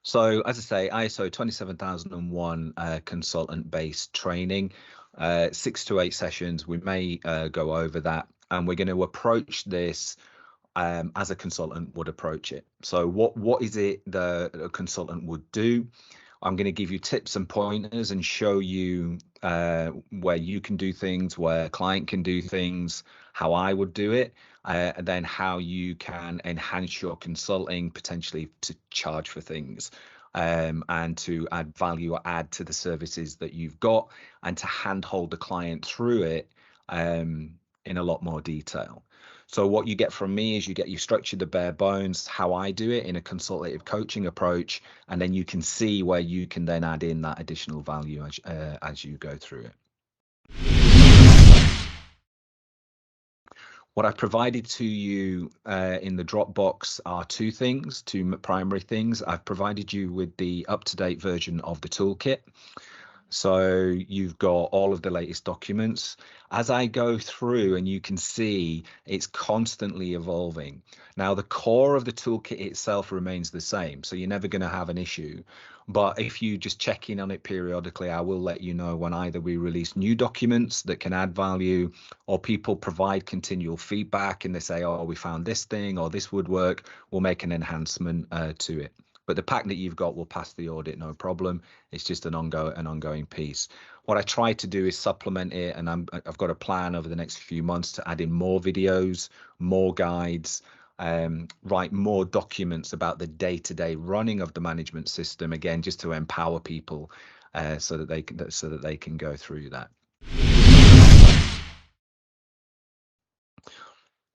So as I say, ISO 27001 consultant-based training, 6 to 8 sessions. We may go over that, and we're going to approach this as a consultant would approach it. So what is it that a consultant would do? I'm going to give you tips and pointers and show you where you can do things, where a client can do things, how I would do it, and then how you can enhance your consulting, potentially to charge for things, and to add value or add to the services that you've got, and to handhold the client through it in a lot more detail. So what you get from me is you structure the bare bones, how I do it in a consultative coaching approach, and then you can see where you can then add in that additional value as you go through it. What I've provided to you in the Dropbox are two primary things. I've provided you with the up-to-date version of the toolkit. So you've got all of the latest documents. As I go through, and you can see it's constantly evolving. Now, the core of the toolkit itself remains the same, so you're never going to have an issue. But if you just check in on it periodically, I will let you know when either we release new documents that can add value, or people provide continual feedback and they say, oh, we found this thing, or this would work, we'll make an enhancement to it. But the pack that you've got will pass the audit, no problem. It's just an ongoing piece. What I try to do is supplement it, and I've got a plan over the next few months to add in more videos, more guides, write more documents about the day-to-day running of the management system, again, just to empower people so that they can go through that.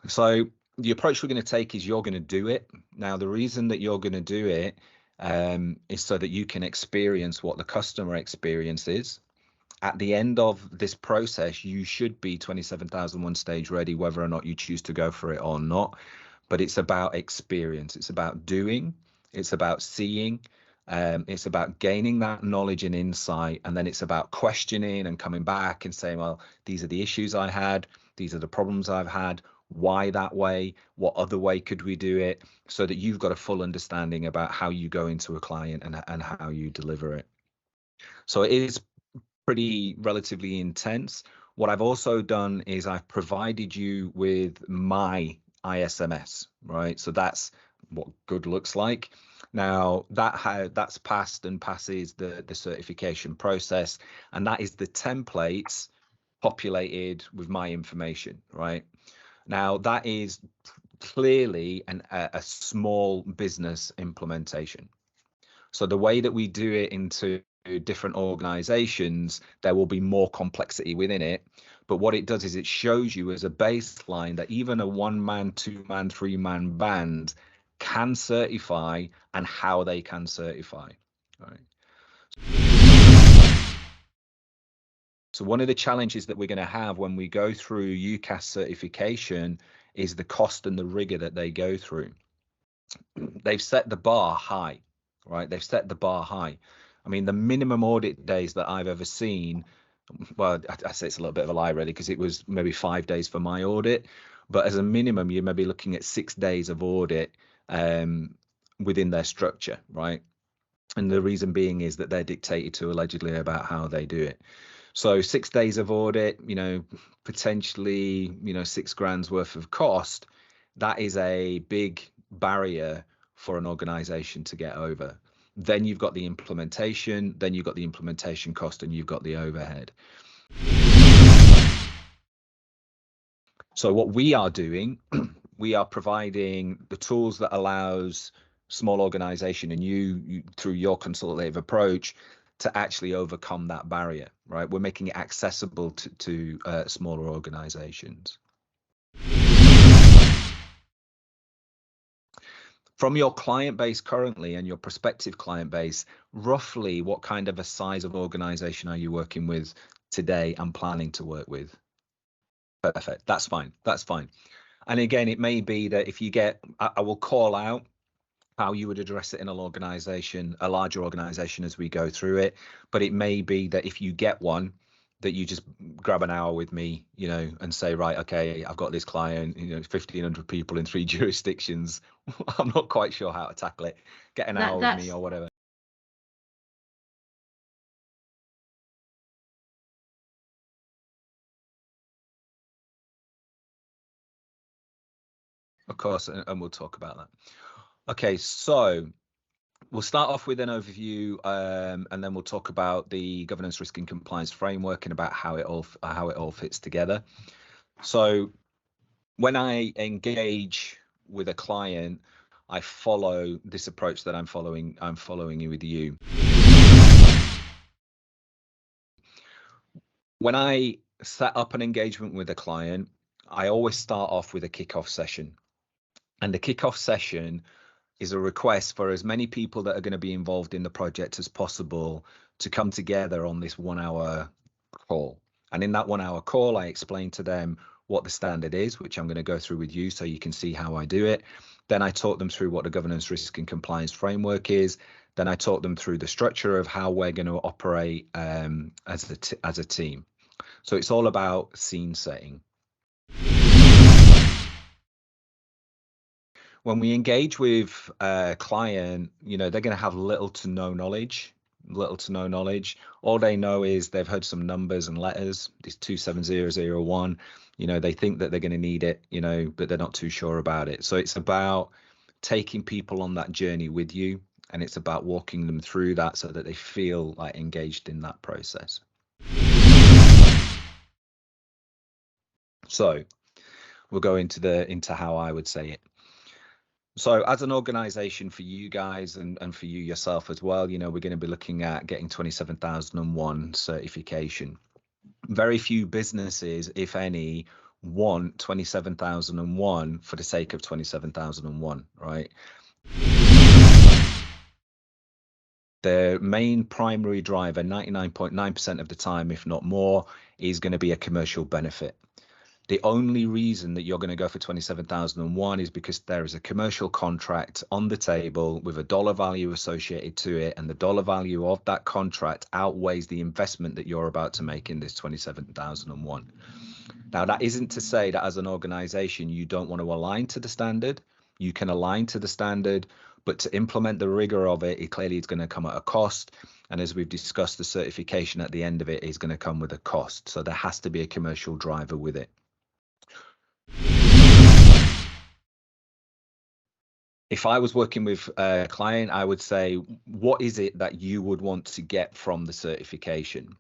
So the approach we're going to take is you're going to do it. Now, the reason that you're going to do it is so that you can experience what the customer experience is. At the end of this process, you should be 27001 stage ready, whether or not you choose to go for it or not. But it's about experience. It's about doing. It's about seeing. It's about gaining that knowledge and insight. And then it's about questioning and coming back and saying, well, these are the issues I had. These are the problems I've had. Why that way? What other way could we do it? So that you've got a full understanding about how you go into a client and how you deliver it. So it is pretty relatively intense. What I've also done is I've provided you with my ISMS, right? So that's what good looks like. Now that's passed and passes the certification process, and that is the templates populated with my information, right? Now that is clearly a small business implementation. So the way that we do it into different organizations, there will be more complexity within it. But what it does is it shows you as a baseline that even a 1-man, 2-man, 3-man band can certify, and how they can certify. Right. So one of the challenges that we're going to have when we go through UCAS certification is the cost and the rigor that they go through. They've set the bar high, right? They've set the bar high. I mean, the minimum audit days that I've ever seen, well, I say it's a little bit of a lie, really, because it was maybe 5 days for my audit. But as a minimum, you may be looking at 6 days of audit within their structure, right? And the reason being is that they're dictated to allegedly about how they do it. So 6 days of audit, potentially, $6,000 worth of cost. That is a big barrier for an organization to get over. Then you've got the implementation, then you've got the implementation cost, and you've got the overhead. So what we are doing, we are providing the tools that allows small organization and you through your consultative approach to actually overcome that barrier, right? We're making it accessible to smaller organizations. From your client base currently and your prospective client base, roughly what kind of a size of organization are you working with today and planning to work with? Perfect. That's fine. That's fine. And again, it may be that if you get, I will call out how you would address it in an organization, a larger organization, as we go through it. But it may be that if you get one, that you just grab an hour with me, and say, right, okay, I've got this client, 1,500 people in 3 jurisdictions. I'm not quite sure how to tackle it. Get an hour with me or whatever. Of course, and we'll talk about that. Okay, so we'll start off with an overview, and then we'll talk about the governance, risk, and compliance framework and about how it all fits together. So when I engage with a client, I follow this approach that I'm following with you. When I set up an engagement with a client, I always start off with a kickoff session. And the kickoff session is a request for as many people that are going to be involved in the project as possible to come together on this 1 hour call. And in that 1 hour call, I explain to them what the standard is, which I'm going to go through with you so you can see how I do it. Then I talk them through what the governance, risk, and compliance framework is. Then I talk them through the structure of how we're going to operate as a team. So it's all about scene setting. When we engage with a client, you know, they're going to have little to no knowledge. All they know is they've heard some numbers and letters, this 27001, you know, they think that they're going to need it, you know, but they're not too sure about it. So it's about taking people on that journey with you, and it's about walking them through that so that they feel like engaged in that process. So we'll go into how I would say it. So as an organization, for you guys and for you yourself as well, you know, we're going to be looking at getting 27001 certification. Very few businesses, if any, want 27001 for the sake of 27001, right? The main primary driver, 99.9% of the time, if not more, is going to be a commercial benefit. The only reason that you're going to go for 27001 is because there is a commercial contract on the table with a dollar value associated to it, and the dollar value of that contract outweighs the investment that you're about to make in this 27001. Now, that isn't to say that as an organization you don't want to align to the standard. You can align to the standard, but to implement the rigor of it, clearly it's going to come at a cost. And as we've discussed, the certification at the end of it is going to come with a cost. So there has to be a commercial driver with it. If I was working with a client, I would say, what is it that you would want to get from the certification?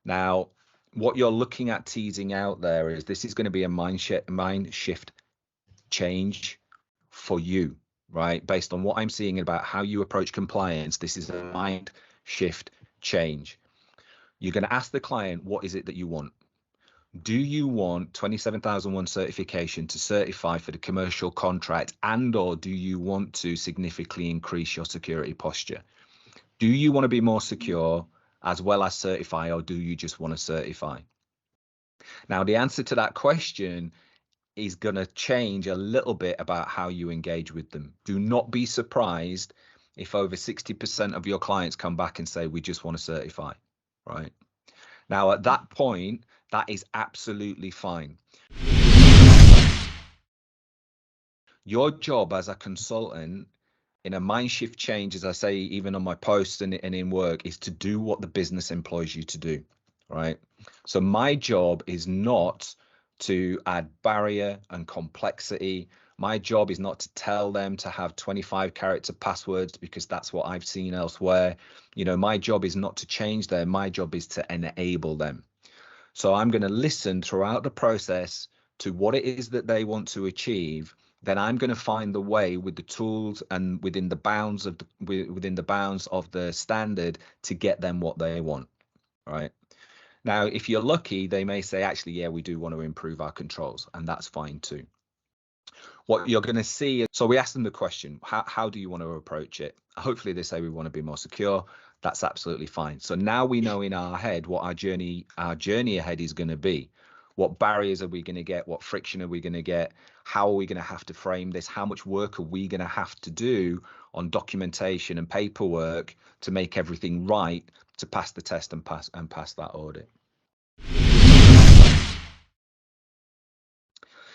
Now, what you're looking at teasing out there is this is going to be a mind shift change for you, right? Based on what I'm seeing about how you approach compliance, this is a mind shift change. You're going to ask the client, what is it that you want? Do you want 27001 certification to certify for the commercial contract, and or do you want to significantly increase your security posture? Do you want to be more secure as well as certify, or do you just want to certify? Now, the answer to that question is going to change a little bit about how you engage with them. Do not be surprised if over 60% of your clients come back and say, we just want to certify, right? Now, at that point, that is absolutely fine. Your job as a consultant in a mind shift change, as I say, even on my posts and in work, is to do what the business employs you to do, right? So my job is not to add barrier and complexity. My job is not to tell them to have 25 character passwords because that's what I've seen elsewhere. You know, my job is not to change them. My job is to enable them. So I'm going to listen throughout the process to what it is that they want to achieve. Then I'm going to find the way with the tools and within the bounds of the standard to get them what they want, right? Now, if you're lucky, they may say, actually, yeah, we do want to improve our controls, and that's fine too. What you're going to see, so we ask them the question, how do you want to approach it? Hopefully they say we want to be more secure. That's absolutely fine. So now we know in our head what our journey ahead is going to be. What barriers are we going to get? What friction are we going to get? How are we going to have to frame this? How much work are we going to have to do on documentation and paperwork to make everything right to pass the test and pass that audit?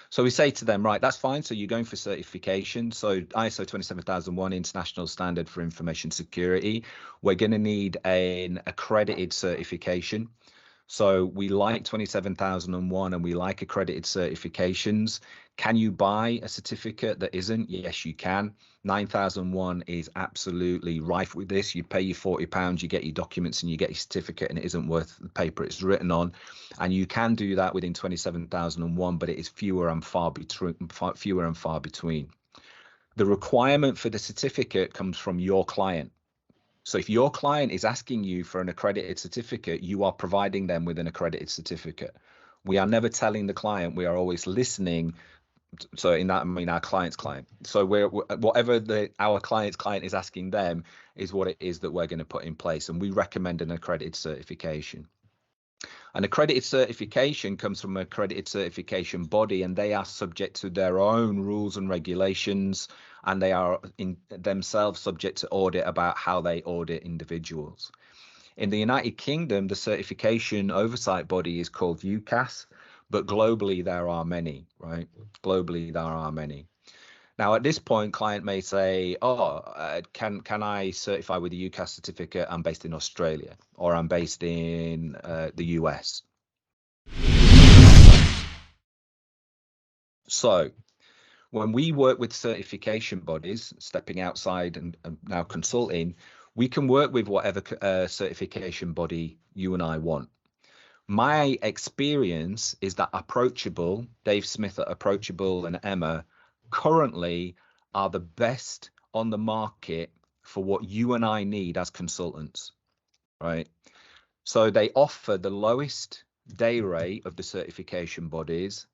So we say to them, right, that's fine. So you're going for certification. So ISO 27001, International Standard for Information Security. We're going to need an accredited certification. So we like 27001 and we like accredited certifications. Can you buy a certificate that isn't? Yes, you can. 9001 is absolutely rife with this. You pay your £40, you get your documents and you get your certificate, and it isn't worth the paper it's written on. And you can do that within 27001, but it is fewer and far between. The requirement for the certificate comes from your client. So if your client is asking you for an accredited certificate, you are providing them with an accredited certificate. We are never telling the client, we are always listening. So in that, I mean our client's client. So whatever our client's client is asking them is what it is that we're going to put in place. And we recommend an accredited certification. An accredited certification comes from an accredited certification body, and they are subject to their own rules and regulations, and they are in themselves subject to audit about how they audit individuals. In the United Kingdom, the certification oversight body is called UCAS, but globally there are many, right? Globally there are many. Now, at this point, client may say, can I certify with a UCAS certificate? I'm based in Australia, or I'm based in the US. So when we work with certification bodies, stepping outside and now consulting, we can work with whatever certification body you and I want. My experience is that Approachable, Dave Smith at Approachable, and Emma currently are the best on the market for what you and I need as consultants, right? So they offer the lowest day rate of the certification bodies,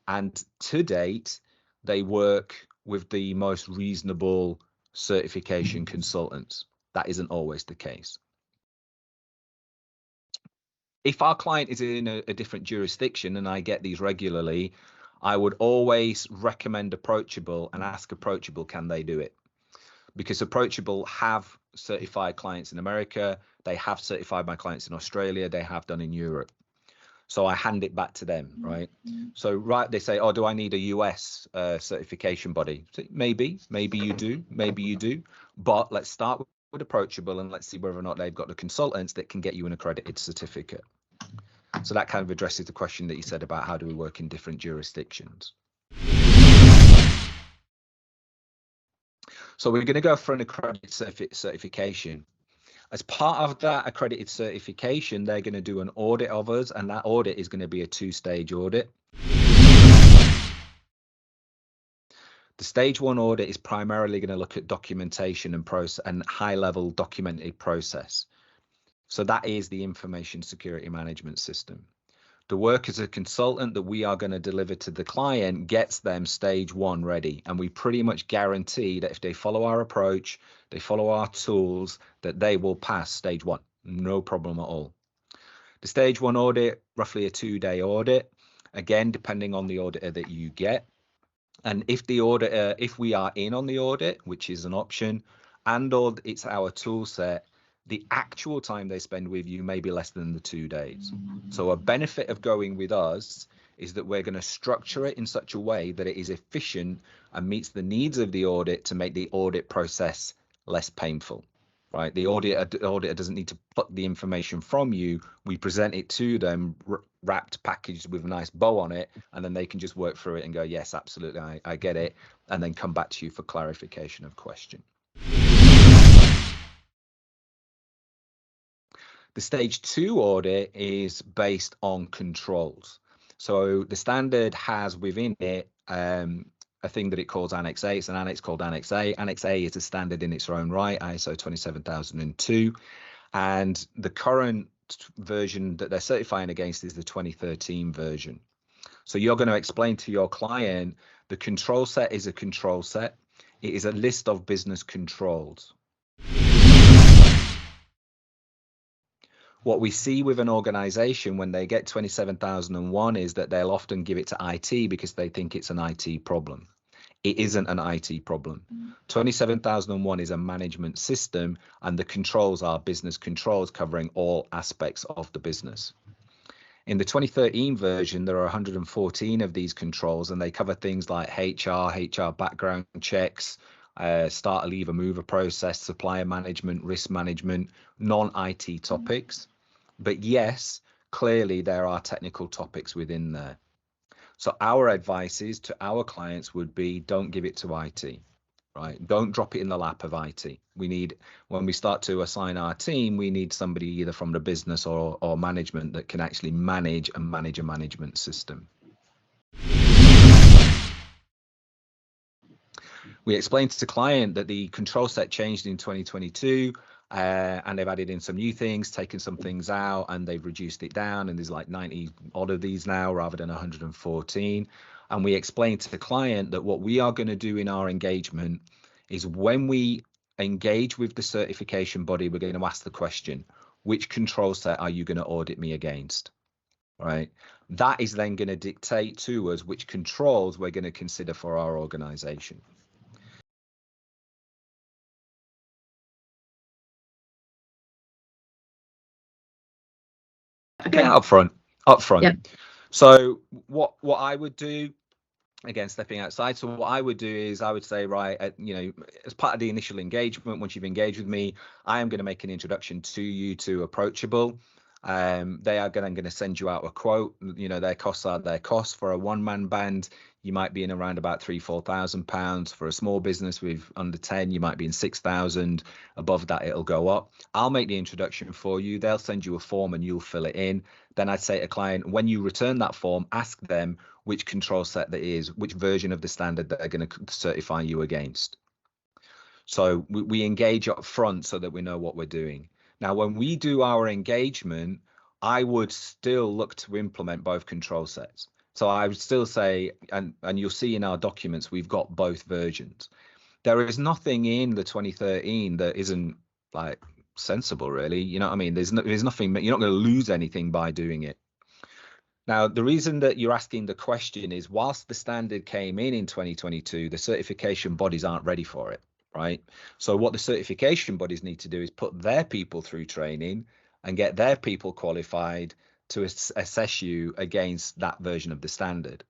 and to date, they work with the most reasonable certification consultants. That isn't always the case. If our client is in a different jurisdiction, and I get these regularly, I would always recommend Approachable and ask Approachable, can they do it? Because Approachable have certified clients in America, they have certified my clients in Australia, they have done in Europe. So I hand it back to them, right? So they say, do I need a US certification body? So maybe you do, but let's start with Approachable and let's see whether or not they've got the consultants that can get you an accredited certificate. So that kind of addresses the question that you said about how do we work in different jurisdictions. So we're going to go for an accredited certification. As part of that accredited certification, they're going to do an audit of us, and that audit is going to be a two-stage audit. The stage one audit is primarily going to look at documentation and process and high-level documented process. So that is the information security management system. The work as a consultant that we are going to deliver to the client gets them stage one ready. And we pretty much guarantee that if they follow our approach, they follow our tools, that they will pass stage one. No problem at all. The stage one audit, roughly a 2-day audit, again, depending on the auditor that you get. And if the auditor, if we are in on the audit, which is an option, and or it's our tool set, the actual time they spend with you may be less than the 2 days. So a benefit of going with us is that we're going to structure it in such a way that it is efficient and meets the needs of the audit to make the audit process less painful, right? The auditor doesn't need to pluck the information from you. We present it to them, wrapped, packaged with a nice bow on it, and then they can just work through it and go, yes, absolutely, I get it, and then come back to you for clarification of question. The stage two audit is based on controls. So the standard has within it a thing that it calls Annex A. It's an annex called Annex A. Annex A is a standard in its own right, ISO 27002. And the current version that they're certifying against is the 2013 version. So you're going to explain to your client the control set is a control set. It is a list of business controls. What we see with an organization when they get 27001 is that they'll often give it to IT because they think it's an IT problem. It isn't an IT problem. 27001 is a management system, and the controls are business controls covering all aspects of the business. In the 2013 version, there are 114 of these controls, and they cover things like HR background checks, starter, leaver, mover process, supplier management, risk management, non-IT topics. But yes, clearly there are technical topics within there. So our advice is to our clients would be, don't give it to IT, right? Don't drop it in the lap of IT. We need, when we start to assign our team, we need somebody either from the business or management that can actually manage a management system. We explained to the client that the control set changed in 2022, and they've added in some new things, taken some things out, and they've reduced it down, and there's like 90 odd of these now rather than 114. And we explained to the client that what we are going to do in our engagement is when we engage with the certification body, we're going to ask the question, which control set are you going to audit me against? Right. That is then going to dictate to us which controls we're going to consider for our organization. Okay. Yeah, up front. Yeah. So what I would do, again, stepping outside. So what I would do is I would say, right, as part of the initial engagement, once you've engaged with me, I am going to make an introduction to you to Approachable. They are going to send you out a quote. Their costs are their costs. For a one-man band, you might be in around about £3,000-4,000. For a small business with under 10, you might be in 6,000. Above that, it'll go up. I'll make the introduction for you. They'll send you a form and you'll fill it in. Then I'd say to a client, when you return that form, ask them which control set that is, which version of the standard that they're going to certify you against. So we engage up front so that we know what we're doing. Now, when we do our engagement, I would still look to implement both control sets. So I would still say, and you'll see in our documents, we've got both versions. There is nothing in the 2013 that isn't like sensible, really. You know what I mean? There's nothing, you're not going to lose anything by doing it. Now, the reason that you're asking the question is, whilst the standard came in 2022, the certification bodies aren't ready for it, right? So what the certification bodies need to do is put their people through training and get their people qualified to assess you against that version of the standard.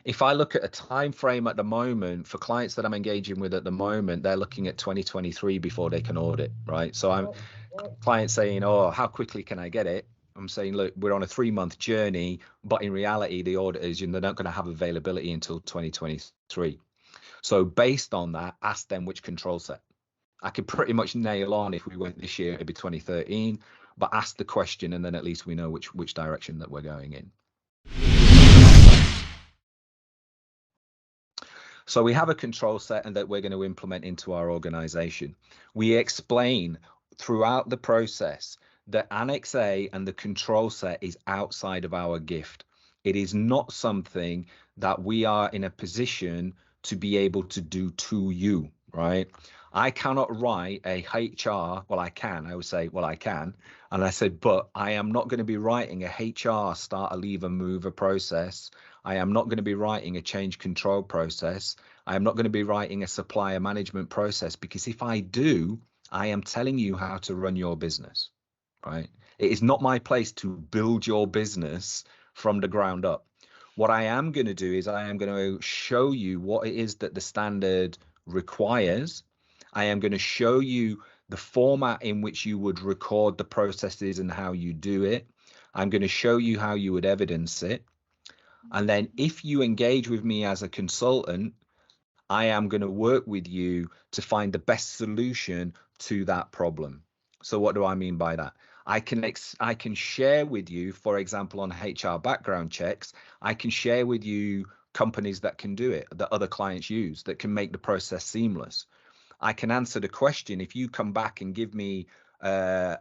If I look at a time frame at the moment for clients that I'm engaging with at the moment, they're looking at 2023 before they can audit, right? So I'm clients saying, oh, how quickly can I get it? I'm saying, look, we're on a 3-month journey, but in reality, the auditors, they're not going to have availability until 2023. So based on that, ask them which control set. I could pretty much nail on if we went this year, it'd be 2013, but ask the question and then at least we know which direction that we're going in. So we have a control set and that we're going to implement into our organization. We explain throughout the process that Annex A and the control set is outside of our gift. It is not something that we are in a position to be able to do to you, right? I cannot write a HR, well, I can, I would say, well, I can. And I said, but I am not going to be writing a HR start a leave and mover process. I am not going to be writing a change control process. I am not going to be writing a supplier management process, because if I do, I am telling you how to run your business, right? It is not my place to build your business from the ground up. What I am going to do is I am going to show you what it is that the standard requires. I am going to show you the format in which you would record the processes and how you do it. I'm going to show you how you would evidence it. And then if you engage with me as a consultant, I am going to work with you to find the best solution to that problem. So what do I mean by that? I can share with you, for example, on HR background checks, I can share with you companies that can do it, that other clients use, that can make the process seamless. I can answer the question if you come back and give me a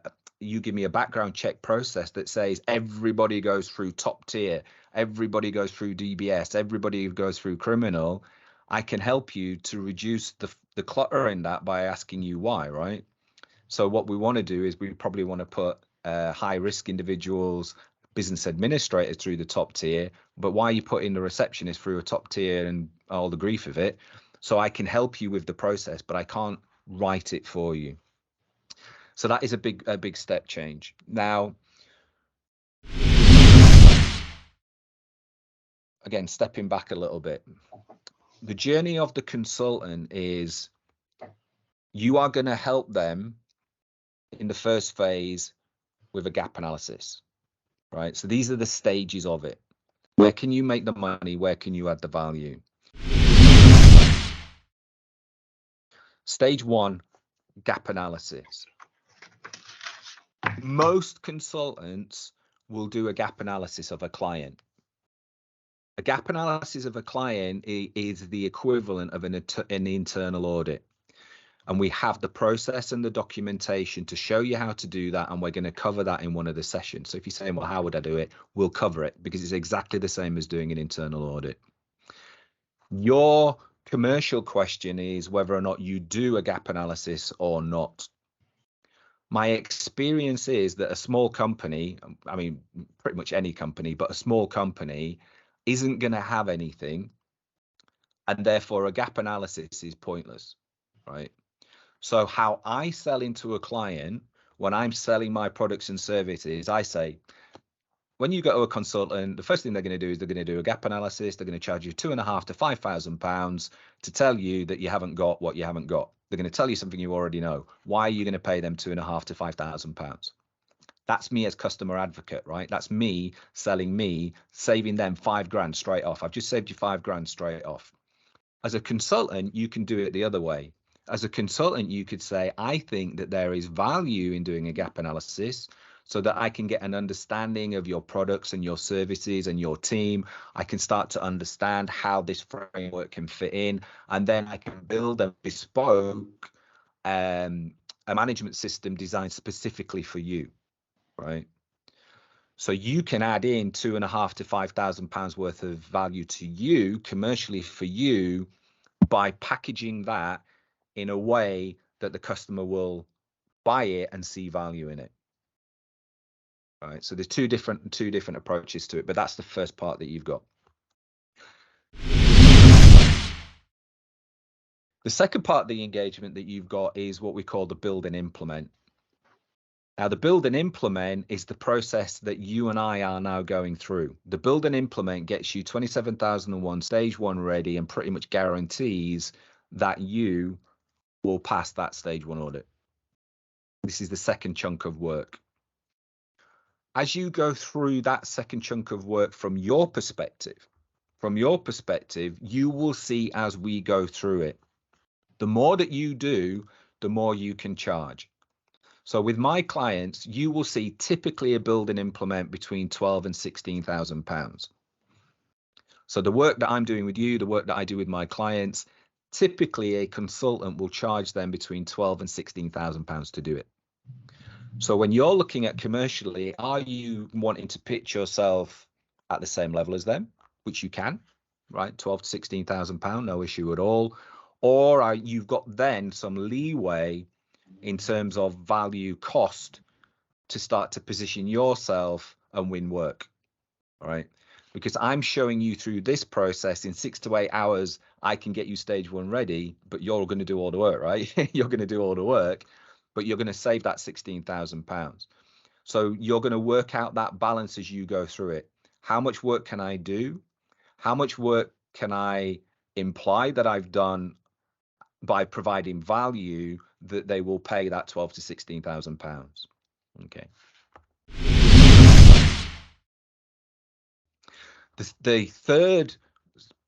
background check process that says everybody goes through top tier, everybody goes through DBS, everybody goes through criminal. I can help you to reduce the clutter in that by asking you why, right? So what we want to do is we probably want to put high risk individuals, business administrators through the top tier, but why are you putting the receptionist through a top tier and all the grief of it? So I can help you with the process, but I can't write it for you. So that is a big step change. Now, again, stepping back a little bit, the journey of the consultant is you are going to help them in the first phase with a gap analysis. right? So these are the stages of it. Where can you make the money? Where can you add the value? Stage 1, gap analysis. Most consultants will do a gap analysis of a client. A gap analysis of a client is the equivalent of an internal audit. And we have the process and the documentation to show you how to do that. And we're going to cover that in one of the sessions. So if you're saying, well, how would I do it? We'll cover it because it's exactly the same as doing an internal audit. Your commercial question is whether or not you do a gap analysis or not. My experience is that a small company, I mean, pretty much any company, but a small company isn't going to have anything. And therefore, a gap analysis is pointless, right? So how I sell into a client when I'm selling my products and services, I say, when you go to a consultant, the first thing they're going to do is they're going to do a gap analysis. They're going to charge you £2,500 to £5,000 to tell you that you haven't got what you haven't got. They're going to tell you something you already know. Why are you going to pay them £2,500 to £5,000? That's me as customer advocate, right? That's me selling me, saving them £5,000 straight off. I've just saved you £5,000 straight off. As a consultant, you can do it the other way. As a consultant, you could say, I think that there is value in doing a gap analysis so that I can get an understanding of your products and your services and your team. I can start to understand how this framework can fit in, and then I can build a bespoke a management system designed specifically for you, right? So you can add in £2,500 to £5,000 worth of value to you commercially for you by packaging that in a way that the customer will buy it and see value in it. All right. So there's two different approaches to it, but that's the first part that you've got. The second part of the engagement that you've got is what we call the build and implement. Now, the build and implement is the process that you and I are now going through. The build and implement gets you 27001 stage 1 ready and pretty much guarantees that you will pass that stage 1 audit. This is the second chunk of work. As you go through that second chunk of work from your perspective, you will see as we go through it, the more that you do, the more you can charge. So with my clients, you will see typically a build and implement between £12,000 and £16,000. So the work that I'm doing with you, the work that I do with my clients, typically a consultant will charge them between £12,000 and £16,000 to do it. So when you're looking at commercially, are you wanting to pitch yourself at the same level as them, which you can, right? £12,000 to £16,000, no issue at all. Or are you've got then some leeway in terms of value cost to start to position yourself and win work, all right? Because I'm showing you through this process in 6 to 8 hours, I can get you stage 1 ready, but you're going to do all the work, right? You're going to do all the work, but you're going to save that £16,000. So you're going to work out that balance as you go through it. How much work can I do? How much work can I imply that I've done by providing value that they will pay that £12,000 to £16,000? Okay. The third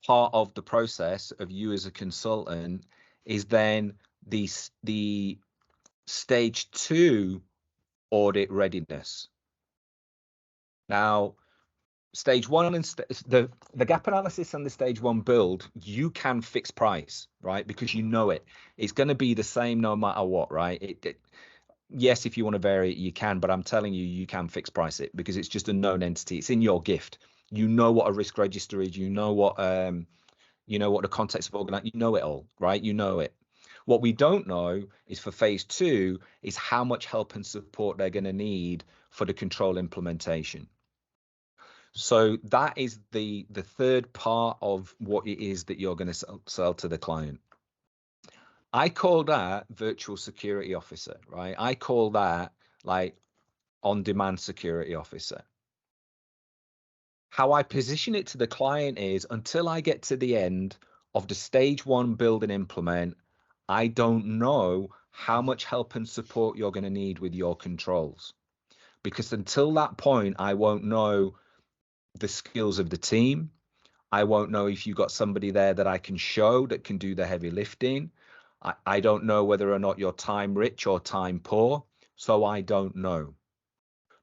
part of the process of you as a consultant is then the stage 2 audit readiness. Now, stage 1 and the gap analysis and the stage 1 build, you can fix price, right? Because you know it. It's going to be the same no matter what, right? Yes, if you want to vary it, you can, but I'm telling you, you can fix price it because it's just a known entity. It's in your gift. You know what a risk register is. You know what the context of organization. You know it all, right? You know it. What we don't know is for phase 2 is how much help and support they're going to need for the control implementation. So that is the third part of what it is that you're going to sell to the client. I call that virtual security officer, right? I call that like on-demand security officer. How I position it to the client is until I get to the end of the stage 1 build and implement, I don't know how much help and support you're going to need with your controls. because until that point, I won't know the skills of the team. I won't know if you've got somebody there that I can show that can do the heavy lifting. I don't know whether or not you're time rich or time poor, so I don't know.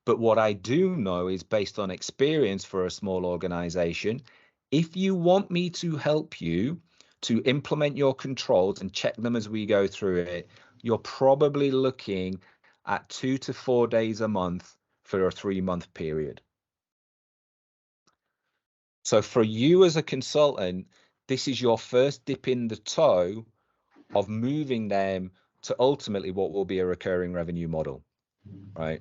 But what I do know is, based on experience for a small organization, if you want me to help you to implement your controls and check them as we go through it, you're probably looking at 2 to 4 days a month for a 3-month period. So for you as a consultant, this is your first dip in the toe of moving them to ultimately what will be a recurring revenue model, right?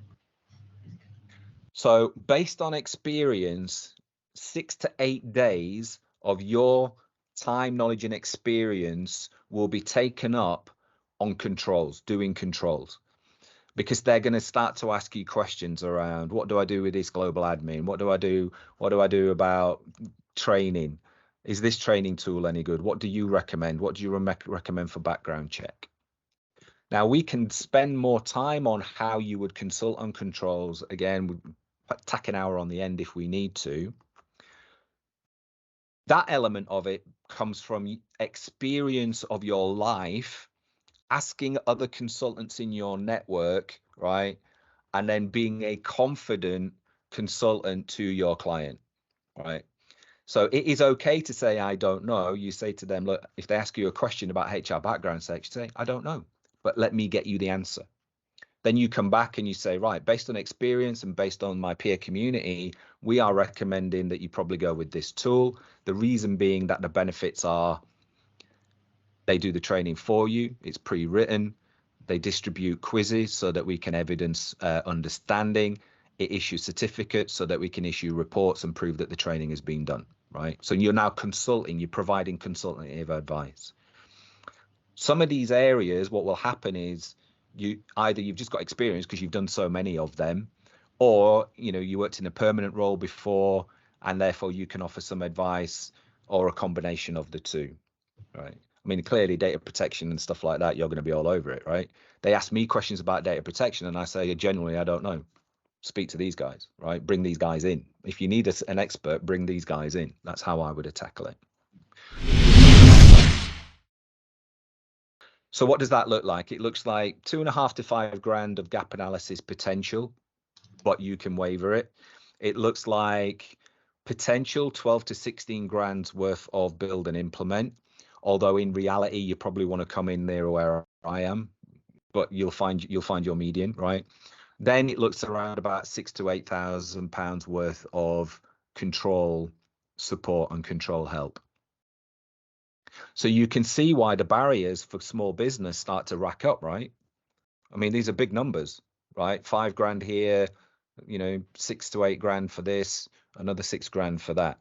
So based on experience, 6 to 8 days of your time, knowledge, and experience will be taken up on controls, doing controls, because they're going to start to ask you questions around, what do I do with this global admin? What do I do? What do I do about training? Is this training tool any good? What do you recommend? What do you recommend for background check? Now, we can spend more time on how you would consult on controls. Again, we tack an hour on the end if we need to. That element of it comes from experience of your life, asking other consultants in your network, right? And then being a confident consultant to your client, right? So it is okay to say, I don't know. You say to them, look, if they ask you a question about HR background checks, you say, I don't know, but let me get you the answer. Then you come back and you say, right, based on experience and based on my peer community, we are recommending that you probably go with this tool. The reason being that the benefits are they do the training for you. It's pre-written. They distribute quizzes so that we can evidence understanding. It issues certificates so that we can issue reports and prove that the training has been done, right? So you're now consulting, you're providing consultative advice. Some of these areas, what will happen is you've just got experience because you've done so many of them, or you worked in a permanent role before and therefore you can offer some advice, or a combination of the two, right? I mean, clearly data protection and stuff like that, you're going to be all over it, right? They ask me questions about data protection and I say, genuinely, I don't know. Speak to these guys, right? Bring these guys in. If you need an expert, bring these guys in. That's how I would tackle it. So what does that look like? It looks like 2.5 to 5 grand of gap analysis potential, but you can waiver it. It looks like potential 12 to 16 grand's worth of build and implement. Although in reality, you probably want to come in there where I am, but you'll find your median, right? Then it looks around about £6,000 to £8,000 worth of control support and control help. So you can see why the barriers for small business start to rack up, right? I mean, these are big numbers, right? 5 grand here, 6 to 8 grand for this, another 6 grand for that.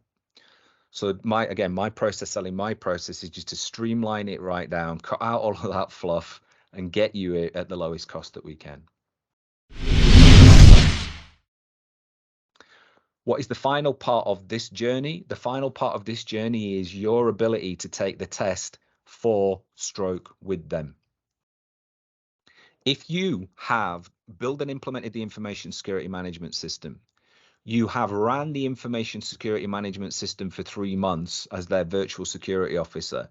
So my process, selling my process, is just to streamline it right down, cut out all of that fluff and get you it at the lowest cost that we can. What is the final part of this journey? The final part of this journey is your ability to take the test with them. If you have built and implemented the information security management system, you have ran the information security management system for 3 months as their virtual security officer,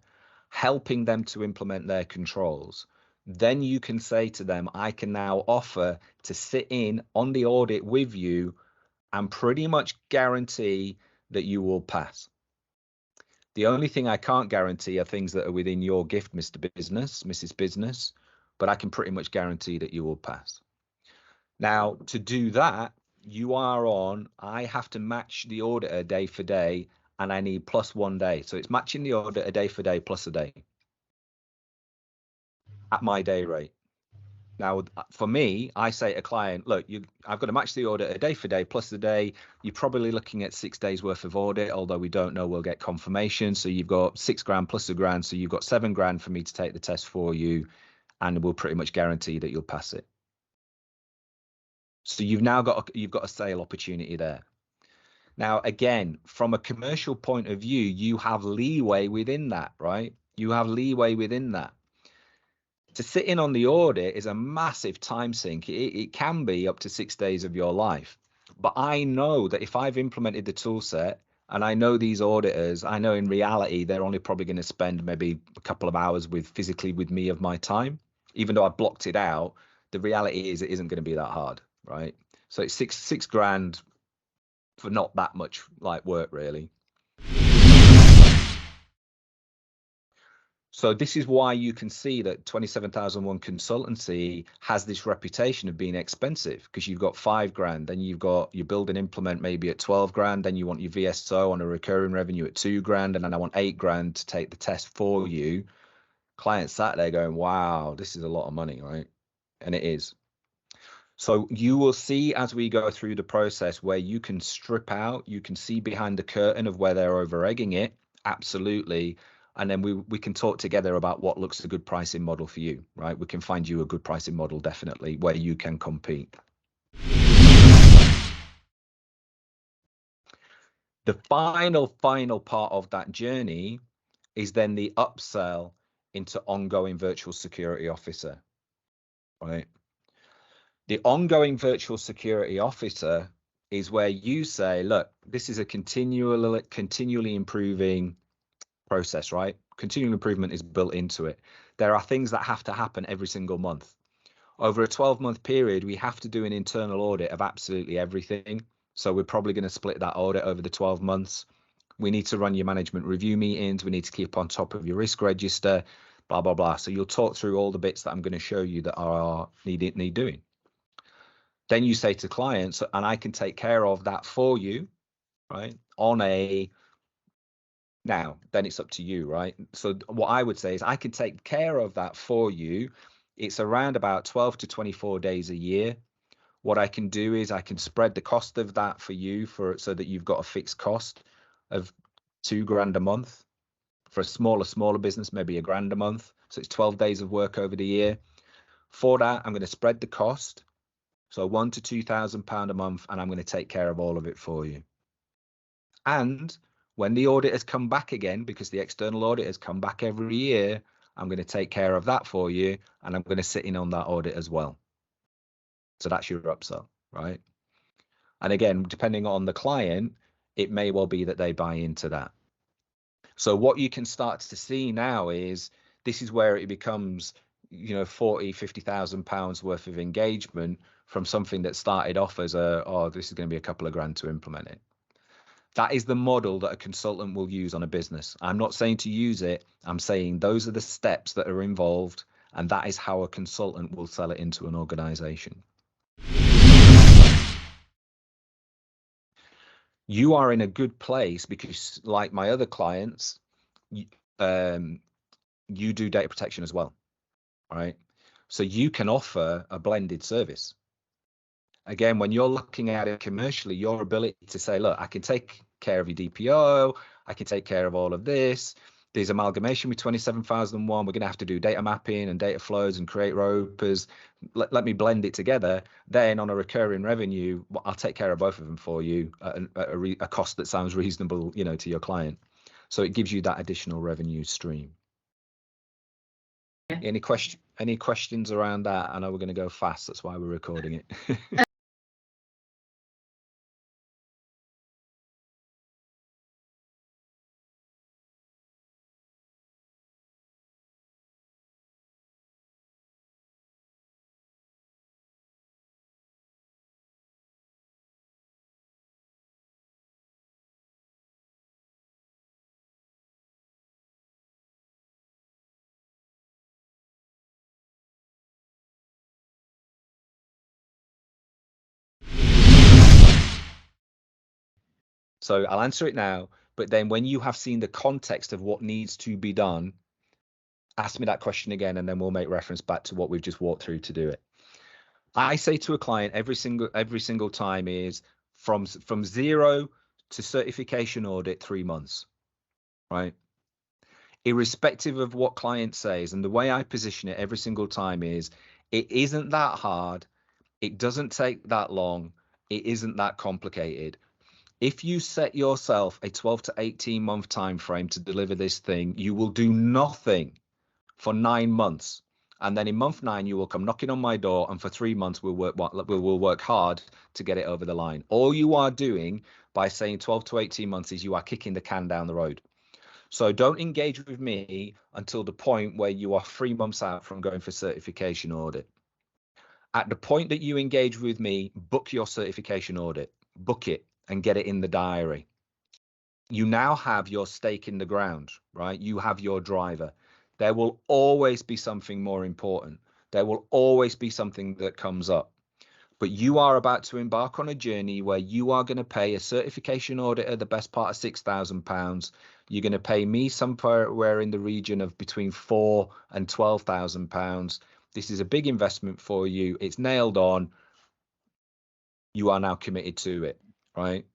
helping them to implement their controls, then you can say to them, I can now offer to sit in on the audit with you and pretty much guarantee that you will pass. The only thing I can't guarantee are things that are within your gift, Mr. Business, Mrs. Business, but I can pretty much guarantee that you will pass. Now, to do that, I have to match the auditor day for day, and I need plus 1 day. So it's matching the auditor day for day plus a day at my day rate. Now, for me, I say to a client, look, I've got to match the audit a day for day plus a day. You're probably looking at 6 days worth of audit, although we don't know, we'll get confirmation. So you've got 6 grand plus a grand. So you've got 7 grand for me to take the test for you, and we'll pretty much guarantee that you'll pass it. So you've got a sale opportunity there. Now, again, from a commercial point of view, you have leeway within that, right? You have leeway within that. To sit in on the audit is a massive time sink. It can be up to 6 days of your life. But I know that if I've implemented the tool set and I know these auditors, I know in reality they're only probably going to spend maybe a couple of hours physically with me of my time. Even though I blocked it out, the reality is it isn't going to be that hard, right? So it's six grand for not that much like work, really. So this is why you can see that 27001 consultancy has this reputation of being expensive, because you've got 5 grand, then you've got your build and implement maybe at 12 grand, then you want your VSO on a recurring revenue at 2 grand, and then I want 8 grand to take the test for you. Clients sat there going, wow, this is a lot of money, right? And it is. So you will see as we go through the process where you can strip out, you can see behind the curtain of where they're over egging it, absolutely. And then we can talk together about what looks a good pricing model for you, right? We can find you a good pricing model, definitely, where you can compete. The final part of that journey is then the upsell into ongoing virtual security officer, right? The ongoing virtual security officer is where you say, look, this is a continually improving process, right? Continual improvement is built into it. There are things that have to happen every single month. Over a 12-month period, we have to do an internal audit of absolutely everything. So we're probably going to split that audit over the 12 months. We need to run your management review meetings. We need to keep on top of your risk register, blah, blah, blah. So you'll talk through all the bits that I'm going to show you that are need doing. Then you say to clients, and I can take care of that for you, right? Now, then it's up to you, right? So what I would say is I can take care of that for you. It's around about 12 to 24 days a year. What I can do is I can spread the cost of that for you so that you've got a fixed cost of 2 grand a month. For a smaller business, maybe a grand a month. So it's 12 days of work over the year. For that, I'm going to spread the cost. So £1,000 to £2,000 a month, and I'm going to take care of all of it for you. And when the audit has come back again, because the external audit has come back every year, I'm going to take care of that for you, and I'm going to sit in on that audit as well. So that's your upsell, right? And again, depending on the client, it may well be that they buy into that. So what you can start to see now is this is where it becomes, you know, 40, 50,000 pounds worth of engagement from something that started off as this is going to be a couple of grand to implement it. That is the model that a consultant will use on a business. I'm not saying to use it. I'm saying those are the steps that are involved, and that is how a consultant will sell it into an organization. You are in a good place because, like my other clients, you do data protection as well, right? So you can offer a blended service. Again, when you're looking at it commercially, your ability to say, look, I can take care of your DPO, I can take care of all of this. There's amalgamation with 27001. We're going to have to do data mapping and data flows and create ropers. Let me blend it together. Then on a recurring revenue, I'll take care of both of them for you at a cost that sounds reasonable, you know, to your client. So it gives you that additional revenue stream. Any questions around that? I know we're going to go fast. That's why we're recording it. So I'll answer it now, but then when you have seen the context of what needs to be done, ask me that question again, and then we'll make reference back to what we've just walked through to do it. I say to a client every single time is from 0 to certification audit 3 months, right? Irrespective of what client says, and the way I position it every single time is it isn't that hard, it doesn't take that long, it isn't that complicated. If you set yourself a 12 to 18 month time frame to deliver this thing, you will do nothing for 9 months And then in month 9, you will come knocking on my door, and for 3 months we'll work hard to get it over the line. All you are doing by saying 12 to 18 months is you are kicking the can down the road. So don't engage with me until the point where you are 3 months out from going for certification audit. At the point that you engage with me, book your certification audit, book it and get it in the diary. You now have your stake in the ground, right? You have your driver. There will always be something more important. There will always be something that comes up. But you are about to embark on a journey where you are going to pay a certification auditor the best part of £6,000. You're going to pay me somewhere in the region of between £4,000 and £12,000. This is a big investment for you. It's nailed on. You are now committed to it, right?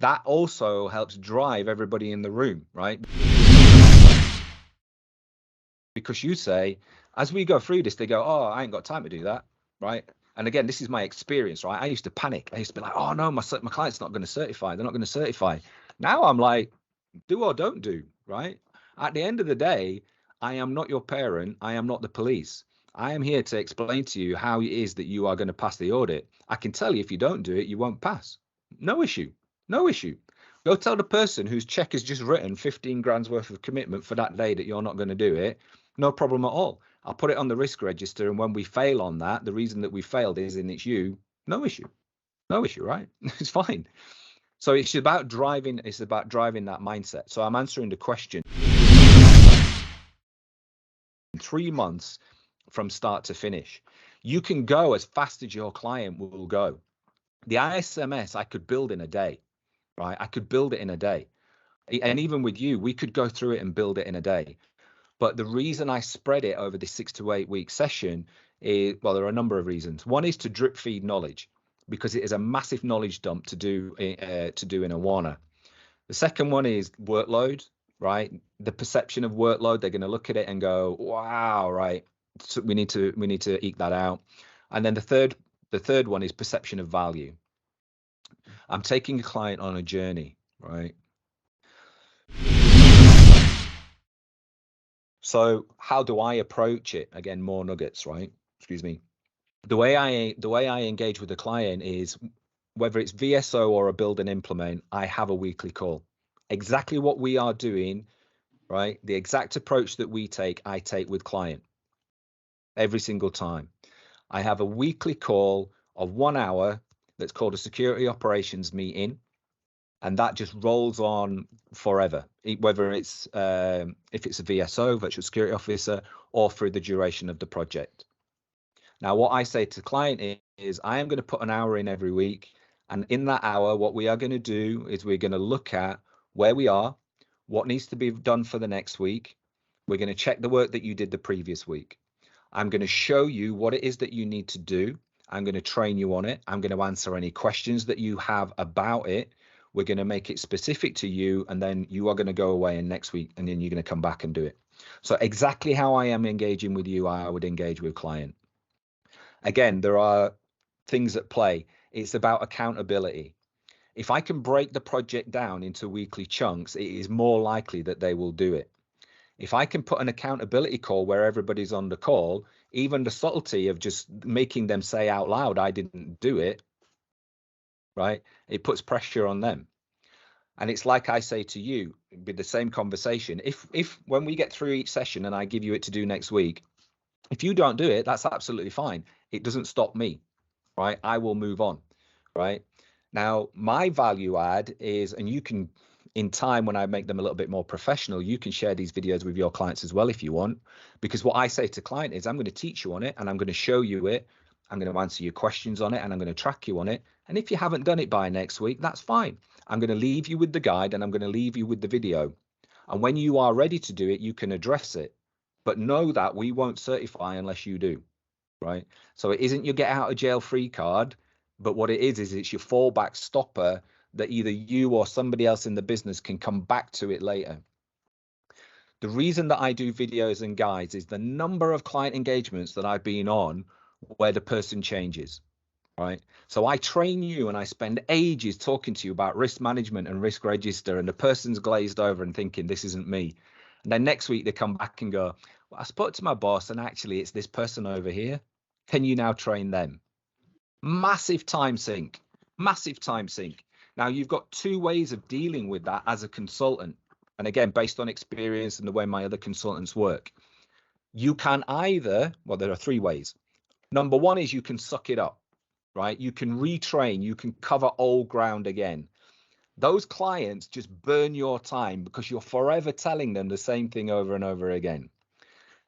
That also helps drive everybody in the room, right? Because you say, as we go through this, they go, oh, I ain't got time to do that, right? And again, this is my experience, right? I used to panic. I used to be like, oh no, my client's not going to certify. They're not going to certify. Now I'm like, do or don't do, right? At the end of the day, I am not your parent. I am not the police. I am here to explain to you how it is that you are going to pass the audit. I can tell you if you don't do it, you won't pass. No issue. No issue. Go tell the person whose check has just written 15 grand's worth of commitment for that day that you're not going to do it. No problem at all. I'll put it on the risk register, and when we fail on that, the reason that we failed is and it's you. No issue. No issue, right? It's fine. So it's about driving. It's about driving that mindset. So I'm answering the question. 3 months from start to finish. You can go as fast as your client will go. The ISMS I could build in a day, right? I could build it in a day. And even with you, we could go through it and build it in a day. But the reason I spread it over this 6 to 8 week session is, well, there are a number of reasons. One is to drip feed knowledge, because it is a massive knowledge dump to do in Awana. The second one is workload, right? The perception of workload. They're going to look at it and go, wow, right? So we need to eke that out. And then the third one is perception of value. I'm taking a client on a journey, right? So how do I approach it? Again, more nuggets, right? Excuse me. The way I engage with the client is, whether it's VSO or a build and implement, I have a weekly call. Exactly what we are doing, right? The exact approach that we take, I take with client every single time. I have a weekly call of 1 hour that's called a security operations meeting. And that just rolls on forever, whether it's if it's a VSO, virtual security officer, or through the duration of the project. Now, what I say to the client is I am going to put an hour in every week. And in that hour, what we are going to do is we're going to look at where we are, what needs to be done for the next week. We're going to check the work that you did the previous week. I'm going to show you what it is that you need to do. I'm going to train you on it. I'm going to answer any questions that you have about it. We're going to make it specific to you, and then you are going to go away and next week, and then you're going to come back and do it. So exactly how I am engaging with you, I would engage with client. Again, there are things at play. It's about accountability. If I can break the project down into weekly chunks, it is more likely that they will do it. If I can put an accountability call where everybody's on the call, even the subtlety of just making them say out loud, I didn't do it, right? It puts pressure on them. And it's like I say to you, with the same conversation, if when we get through each session and I give you it to do next week, if you don't do it, that's absolutely fine. It doesn't stop me, right? I will move on, right? Now, my value add is, and you can, in time, when I make them a little bit more professional, you can share these videos with your clients as well if you want, because what I say to client is I'm going to teach you on it and I'm going to show you it. I'm going to answer your questions on it and I'm going to track you on it. And if you haven't done it by next week, that's fine. I'm going to leave you with the guide and I'm going to leave you with the video. And when you are ready to do it, you can address it. But know that we won't certify unless you do, right? So it isn't your get out of jail free card, but what it is it's your fallback stopper that either you or somebody else in the business can come back to it later. The reason that I do videos and guides is the number of client engagements that I've been on where the person changes, right? So I train you and I spend ages talking to you about risk management and risk register, and the person's glazed over and thinking, this isn't me. And then next week they come back and go, well, I spoke to my boss and actually it's this person over here. Can you now train them? Massive time sink, massive time sink. Now you've got two ways of dealing with that as a consultant. And again, based on experience and the way my other consultants work, you can either, well, there are three ways. Number one is you can suck it up, right? You can retrain, you can cover old ground again. Those clients just burn your time because you're forever telling them the same thing over and over again.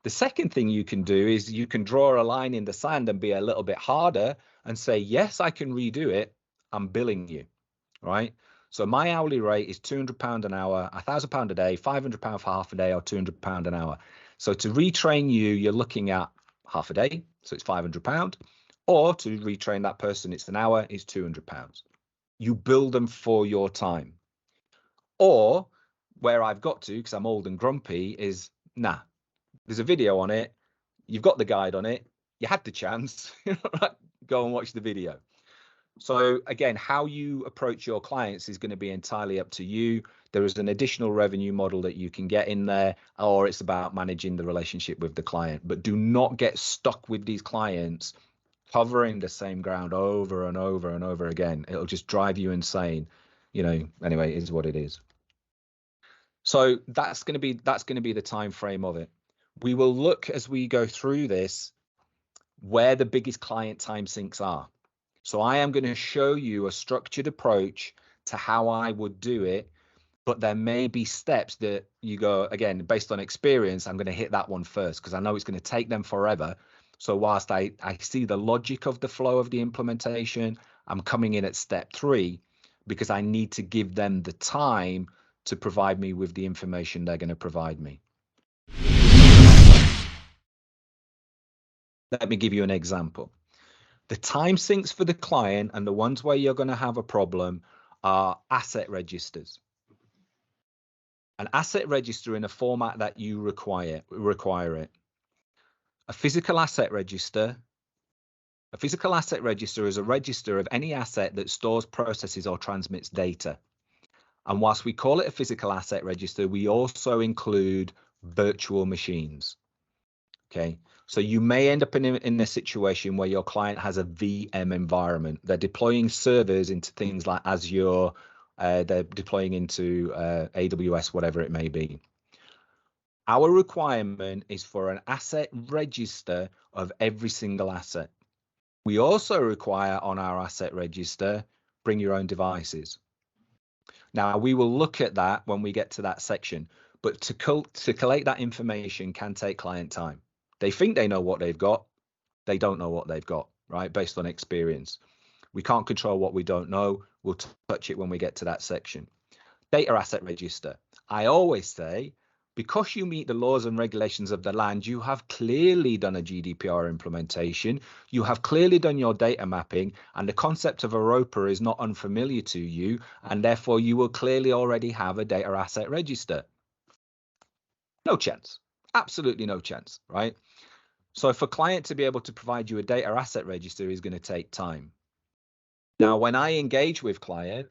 The second thing you can do is you can draw a line in the sand and be a little bit harder and say, yes, I can redo it. I'm billing you, right? So my hourly rate is £200 an hour, £1,000 a day, £500 for half a day, or £200 an hour. So to retrain you, you're looking at half a day, so it's £500. Or to retrain that person, it's an hour, it's £200. You bill them for your time. Or where I've got to, because I'm old and grumpy, is nah, there's a video on it, you've got the guide on it, you had the chance, go and watch the video. So again, how you approach your clients is going to be entirely up to you. There is an additional revenue model that you can get in there, or it's about managing the relationship with the client. But do not get stuck with these clients covering the same ground over and over and over again. It'll just drive you insane. Anyway, it is what it is. So that's going to be the time frame of it. We will look as we go through this where the biggest client time sinks are. So I am going to show you a structured approach to how I would do it, but there may be steps that you go, again, based on experience, I'm going to hit that one first because I know it's going to take them forever. So whilst I see the logic of the flow of the implementation, I'm coming in at step 3 because I need to give them the time to provide me with the information they're going to provide me. Let me give you an example. The time sinks for the client and the ones where you're going to have a problem are asset registers. An asset register in a format that you require it. A physical asset register is a register of any asset that stores, processes, or transmits data. And whilst we call it a physical asset register, we also include virtual machines. Okay, so you may end up in a situation where your client has a VM environment. They're deploying servers into things like Azure, they're deploying into AWS, whatever it may be. Our requirement is for an asset register of every single asset. We also require on our asset register, bring your own devices. Now, we will look at that when we get to that section, but to collate that information can take client time. They think they know what they've got. They don't know what they've got, right? Based on experience. We can't control what we don't know. We'll touch it when we get to that section. Data asset register. I always say, because you meet the laws and regulations of the land, you have clearly done a GDPR implementation. You have clearly done your data mapping, and the concept of a ROPA is not unfamiliar to you, and therefore you will clearly already have a data asset register. No chance. Absolutely no chance, right? So for client to be able to provide you a data asset register is going to take time. Now, when I engage with client,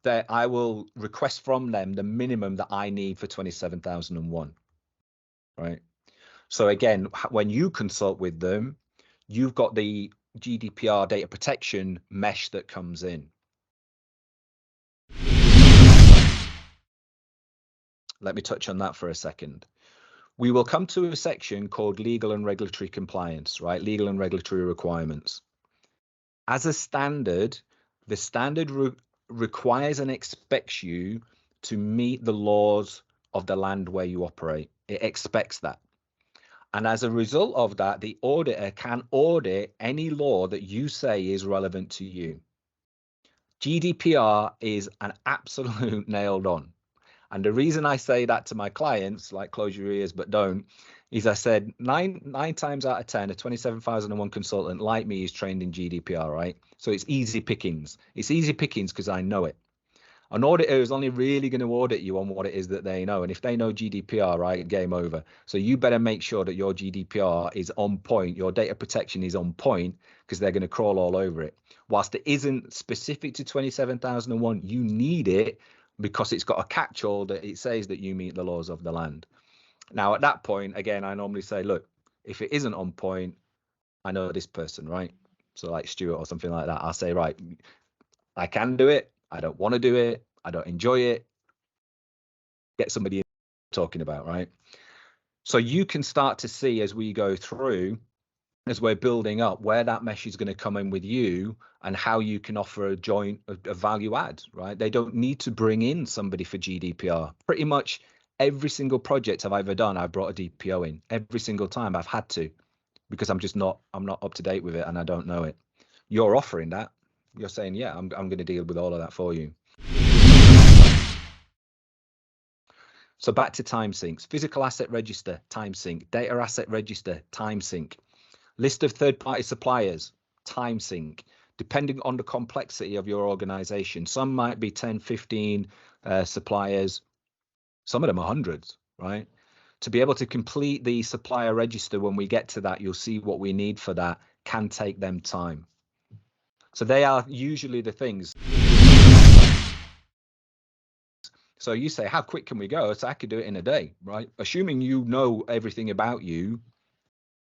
that I will request from them the minimum that I need for 27001, right? So again, when you consult with them, you've got the GDPR data protection mesh that comes in. Let me touch on that for a second. We will come to a section called legal and regulatory compliance, right? Legal and regulatory requirements. As a standard, the standard requires and expects you to meet the laws of the land where you operate. It expects that. And as a result of that, the auditor can audit any law that you say is relevant to you. GDPR is an absolute nailed on. And the reason I say that to my clients, like close your ears but don't, is I said nine times out of 10, a 27001 consultant like me is trained in GDPR, right? So it's easy pickings. It's easy pickings because I know it. An auditor is only really going to audit you on what it is that they know. And if they know GDPR, right, game over. So you better make sure that your GDPR is on point. Your data protection is on point because they're going to crawl all over it. Whilst it isn't specific to 27001, you need it because it's got a catch-all that it says that you meet the laws of the land. Now, at that point, again, I normally say, look, if it isn't on point, I know this person, right? So like Stuart or something like that, I'll say, right, I can do it. I don't want to do it. I don't enjoy it. Get somebody talking about, right? So you can start to see as we go through, as we're building up, where that mesh is going to come in with you and how you can offer a value add, right? They don't need to bring in somebody for GDPR. Pretty much every single project I've ever done, I've brought a DPO in. Every single time I've had to, because I'm not up to date with it and I don't know it. You're offering that. You're saying, yeah, I'm going to deal with all of that for you. So back to time syncs. Physical asset register, time sync. Data asset register, time sync. List of third-party suppliers, time sync. Depending on the complexity of your organization, some might be 10, 15 suppliers. Some of them are hundreds, right? To be able to complete the supplier register, when we get to that, you'll see what we need for that can take them time. So they are usually the things. So you say, how quick can we go? So I could do it in a day, right? Assuming you know everything about you,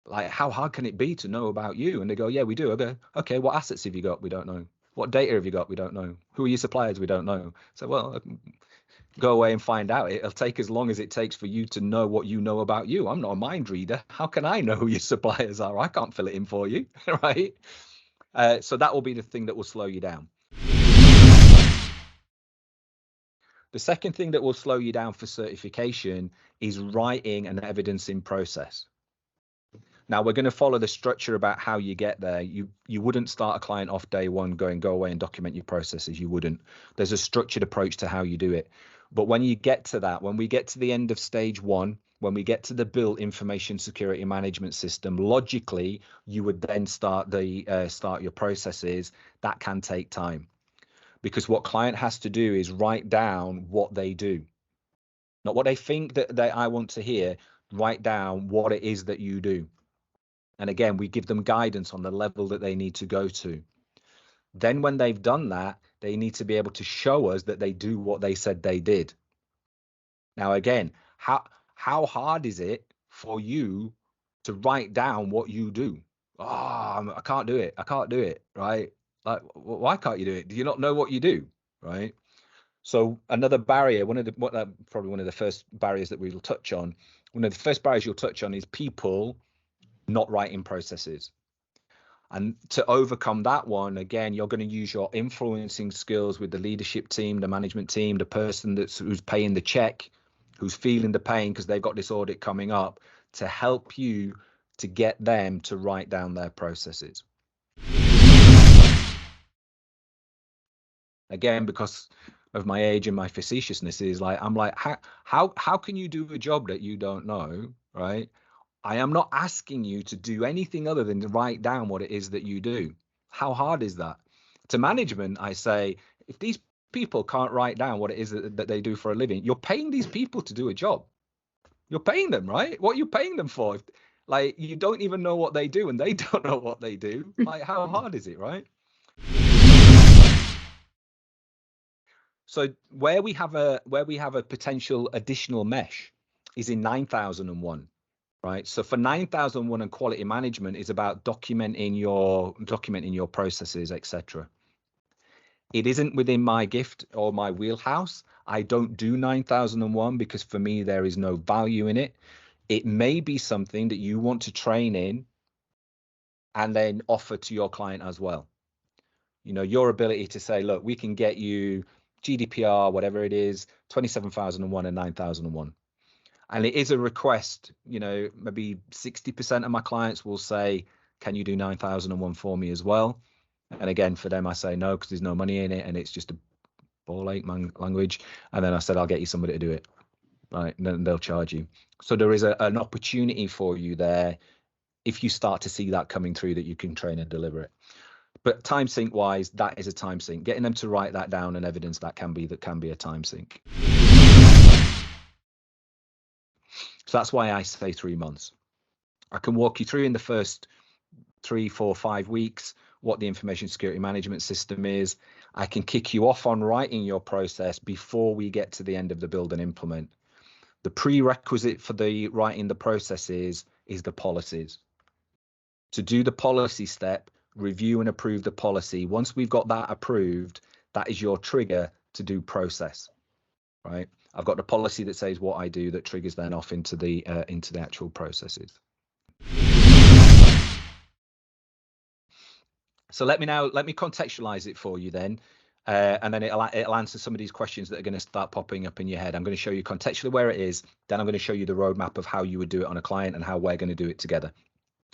like how hard can it be to know about you? And they go, yeah, we do. I go, okay, what assets have you got? We don't know. What data have you got? We don't know. Who are your suppliers? We don't know. So, well, go away and find out. It'll take as long as it takes for you to know what you know about you. I'm not a mind reader. How can I know who your suppliers are? I can't fill it in for you, right? So that will be the thing that will slow you down. The second thing that will slow you down for certification is writing an evidencing process. Now we're going to follow the structure about how you get there. You wouldn't start a client off day one going, go away and document your processes. You wouldn't. There's a structured approach to how you do it. But when you get to that, when we get to the end of stage one, when we get to the built information security management system, logically, you would then start your processes. That can take time, because what client has to do is write down what they do, not what they think that I want to hear. Write down what it is that you do. And again, we give them guidance on the level that they need to go to. Then when they've done that, they need to be able to show us that they do what they said they did. Now, again, how hard is it for you to write down what you do? Oh, I can't do it. I can't do it, right? Like, why can't you do it? Do you not know what you do, right? So another barrier, probably one of the first barriers that we'll touch on, one of the first barriers you'll touch on is people not writing processes. And to overcome that one, again, you're going to use your influencing skills with the leadership team, the management team, the person who's paying the check, who's feeling the pain because they've got this audit coming up, to help you to get them to write down their processes. Again, because of my age and my facetiousness, is like, I'm like, how can you do a job that you don't know, right? I am not asking you to do anything other than to write down what it is that you do. How hard is that? To management, I say, if these people can't write down what it is that they do for a living, you're paying these people to do a job. You're paying them, right? What are you paying them for? Like, you don't even know what they do and they don't know what they do. Like, how hard is it, right? So where we have a potential additional mesh is in 9001. Right. So for 9001 and quality management is about documenting your processes, etc. It isn't within my gift or my wheelhouse. I don't do 9001 because for me there is no value in it. It may be something that you want to train in and then offer to your client as well. You know, your ability to say, look, we can get you GDPR, whatever it is, 27001 and 9001. And it is a request. You know, maybe 60% of my clients will say, can you do 9001 for me as well? And again, for them, I say no, because there's no money in it and it's just a ball ache language. And then I said, I'll get you somebody to do it. Right. And then they'll charge you. So there is an opportunity for you there if you start to see that coming through, that you can train and deliver it. But time sync wise, that is a time sync. Getting them to write that down and evidence that can be a time sync. So that's why I say 3 months. I can walk you through in the first 3, 4, 5 weeks what the information security management system is. I can kick you off on writing your process before we get to the end of the build and implement. The prerequisite for the writing the processes is the policies. To do the policy step, review and approve the policy. Once we've got that approved, that is your trigger to do process, right? I've got the policy that says what I do that triggers then off into the actual processes. So let me contextualize it for you then, and then it'll answer some of these questions that are going to start popping up in your head. I'm going to show you contextually where it is, then I'm going to show you the roadmap of how you would do it on a client and how we're going to do it together.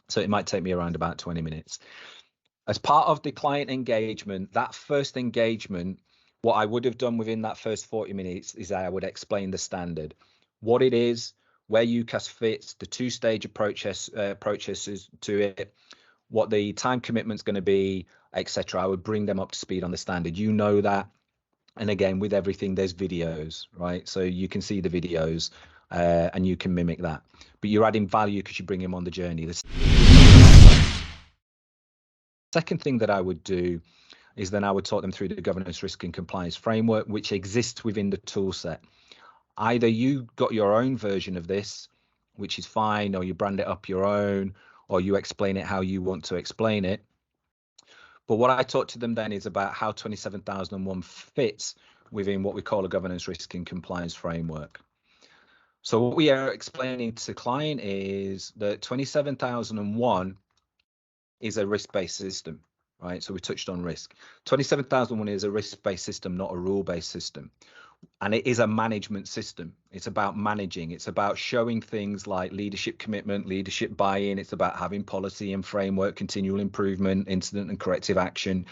So it might take me around about 20 minutes. As part of the client engagement, that first engagement, what I would have done within that first 40 minutes is I would explain the standard, what it is, where UCAS fits, the two-stage approaches to it, what the time commitment's going to be, etc. I would bring them up to speed on the standard. You know that. And again, with everything, there's videos, right? So you can see the videos and you can mimic that. But you're adding value because you bring them on the journey. The second thing that I would do is then I would talk them through the governance, risk and compliance framework, which exists within the tool set. Either you got your own version of this, which is fine, or you brand it up your own, or you explain it how you want to explain it. But what I talk to them then is about how 27001 fits within what we call a governance, risk and compliance framework. So what we are explaining to the client is that 27001 is a risk-based system, right? So we touched on risk. 27001 is a risk-based system, not a rule-based system. And it is a management system. It's about managing. It's about showing things like leadership commitment, leadership buy-in. It's about having policy and framework, continual improvement, incident and corrective action.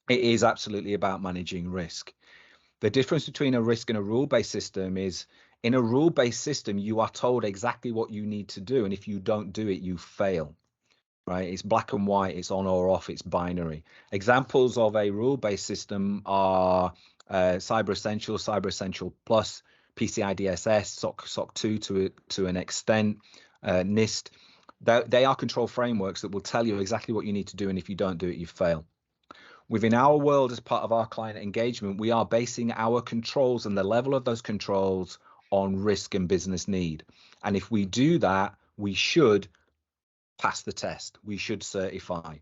It is absolutely about managing risk. The difference between a risk and a rule-based system is in a rule-based system, you are told exactly what you need to do. And if you don't do it, you fail. Right, it's black and white, it's on or off, it's binary. Examples of a rule-based system are Cyber Essential Plus, PCI DSS, SOC 2 to an extent, NIST. They are control frameworks that will tell you exactly what you need to do, and if you don't do it, you fail. Within our world, as part of our client engagement, we are basing our controls and the level of those controls on risk and business need. And if we do that, we should pass the test. We should certify.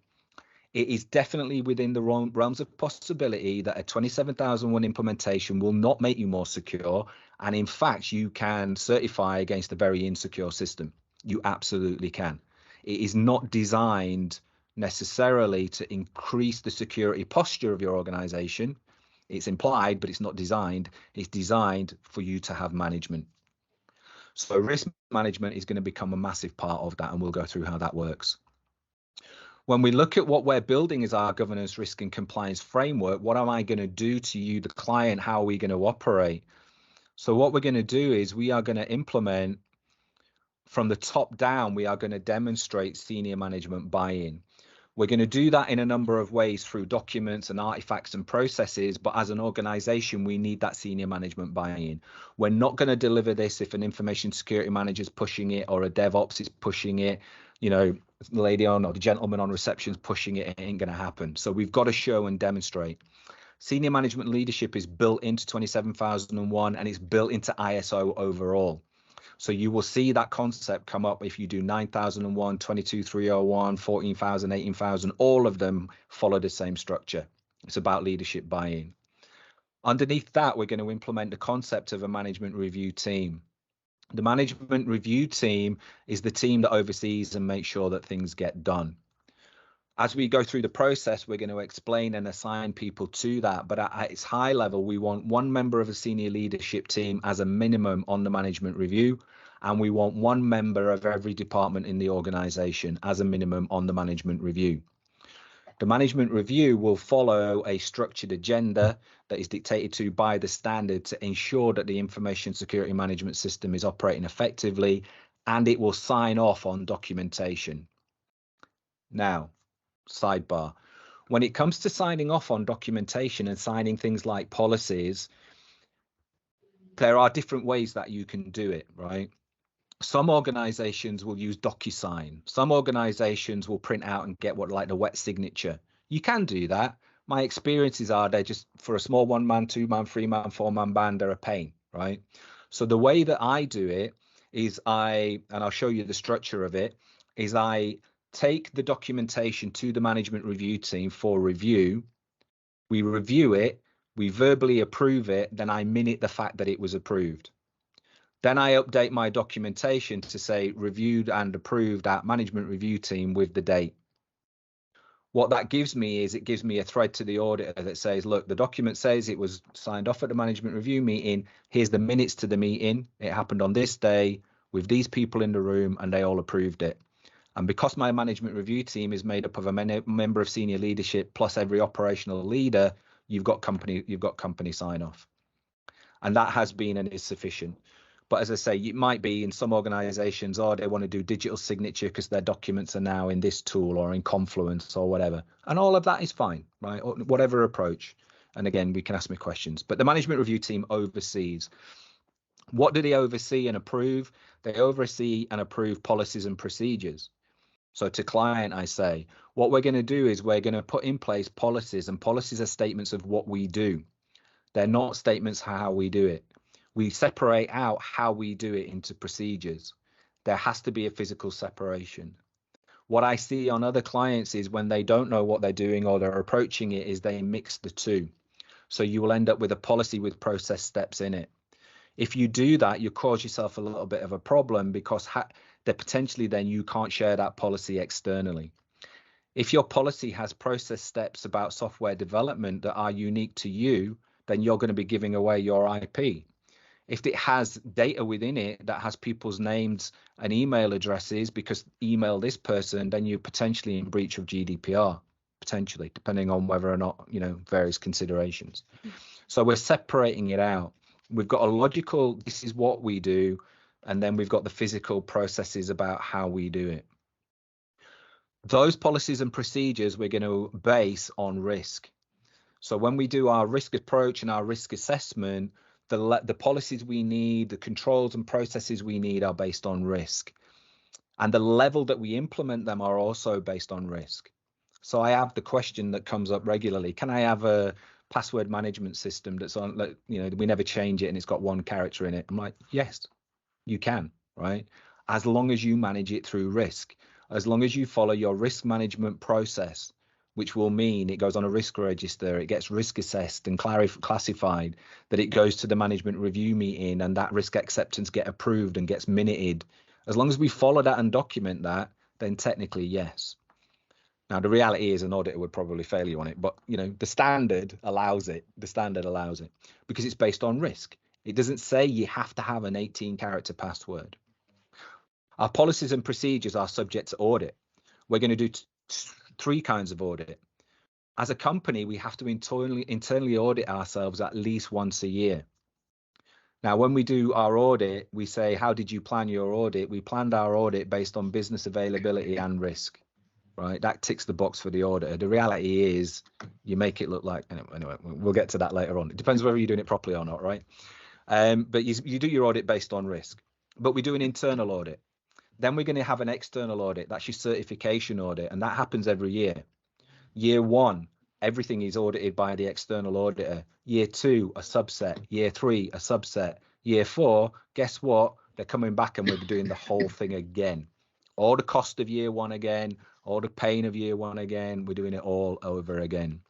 It is definitely within the realms of possibility that a 27001 implementation will not make you more secure. And in fact, you can certify against a very insecure system. You absolutely can. It is not designed necessarily to increase the security posture of your organization. It's implied, but it's not designed. It's designed for you to have management. So risk management is going to become a massive part of that, and we'll go through how that works. When we look at what we're building as our governance, risk and compliance framework, what am I going to do to you, the client? How are we going to operate? So what we're going to do is we are going to implement from the top down. We are going to demonstrate senior management buy-in. We're going to do that in a number of ways through documents and artifacts and processes, but as an organization, we need that senior management buy-in. We're not going to deliver this if an information security manager is pushing it or a DevOps is pushing it, you know, the lady on or the gentleman on reception is pushing it. It ain't going to happen. So we've got to show and demonstrate. Senior management leadership is built into 27001 and it's built into ISO overall. So you will see that concept come up if you do 9001, 22301, 14,000, 18,000, all of them follow the same structure. It's about leadership buy-in. Underneath that, we're going to implement the concept of a management review team. The management review team is the team that oversees and makes sure that things get done. As we go through the process, we're going to explain and assign people to that. But at its high level, we want one member of a senior leadership team as a minimum on the management review. And we want one member of every department in the organization as a minimum on the management review. The management review will follow a structured agenda that is dictated to by the standard to ensure that the information security management system is operating effectively, and it will sign off on documentation. Now, sidebar. When it comes to signing off on documentation and signing things like policies, there are different ways that you can do it, right? Some organizations will use DocuSign. Some organizations will print out and get what like the wet signature. You can do that. My experiences are they're just for a small 1-man, 2-man, 3-man, 4-man band, they're a pain, right? So the way that I do it is and I'll show you the structure of it, is I take the documentation to the management review team for review. We review it, we verbally approve it, then I minute the fact that it was approved. Then I update my documentation to say reviewed and approved at management review team with the date. What that gives me is it gives me a thread to the auditor that says, look, the document says it was signed off at the management review meeting. Here's the minutes to the meeting. It happened on this day with these people in the room and they all approved it. And because my management review team is made up of a member of senior leadership plus every operational leader, you've got company sign off. And that has been and is sufficient. But as I say, it might be in some organizations, they want to do digital signature because their documents are now in this tool or in Confluence or whatever. And all of that is fine, right? Or whatever approach. And again, we can ask me questions. But the management review team oversees. What do they oversee and approve? They oversee and approve policies and procedures. So to client, I say, what we're going to do is we're going to put in place policies, and policies are statements of what we do. They're not statements how we do it. We separate out how we do it into procedures. There has to be a physical separation. What I see on other clients is when they don't know what they're doing or they're approaching it is they mix the two. So you will end up with a policy with process steps in it. If you do that, you cause yourself a little bit of a problem because that potentially then you can't share that policy externally. If your policy has process steps about software development that are unique to you, then you're going to be giving away your IP. If it has data within it that has people's names and email addresses because email this person, then you're potentially in breach of GDPR, potentially, depending on whether or not, various considerations. So we're separating it out. We've got a logical, this is what we do, and then we've got the physical processes about how we do it. Those policies and procedures we're going to base on risk. So when we do our risk approach and our risk assessment, the policies we need, the controls and processes we need are based on risk. And the level that we implement them are also based on risk. So I have the question that comes up regularly, can I have a password management system that's on, we never change it and it's got one character in it? I'm like, yes, you can, right? As long as you manage it through risk, as long as you follow your risk management process, which will mean it goes on a risk register, it gets risk assessed and classified, that it goes to the management review meeting and that risk acceptance get approved and gets minuted. As long as we follow that and document that, then technically, yes. Now, the reality is an auditor would probably fail you on it, but the standard allows it. The standard allows it because it's based on risk. It doesn't say you have to have an 18-character password. Our policies and procedures are subject to audit. We're going to do three kinds of audit. As a company, we have to internally audit ourselves at least once a year. Now, when we do our audit, we say, how did you plan your audit? We planned our audit based on business availability and risk, right? That ticks the box for the auditor. The reality is you make it look like, anyway, we'll get to that later on. It depends whether you're doing it properly or not, right? But you do your audit based on risk, but we do an internal audit. Then we're going to have an external audit. That's your certification audit. And that happens every year. Year one, everything is audited by the external auditor. Year two, a subset. Year three, a subset. Year four, guess what? They're coming back and we're doing the whole thing again. All the cost of year one again, all the pain of year one again. We're doing it all over again.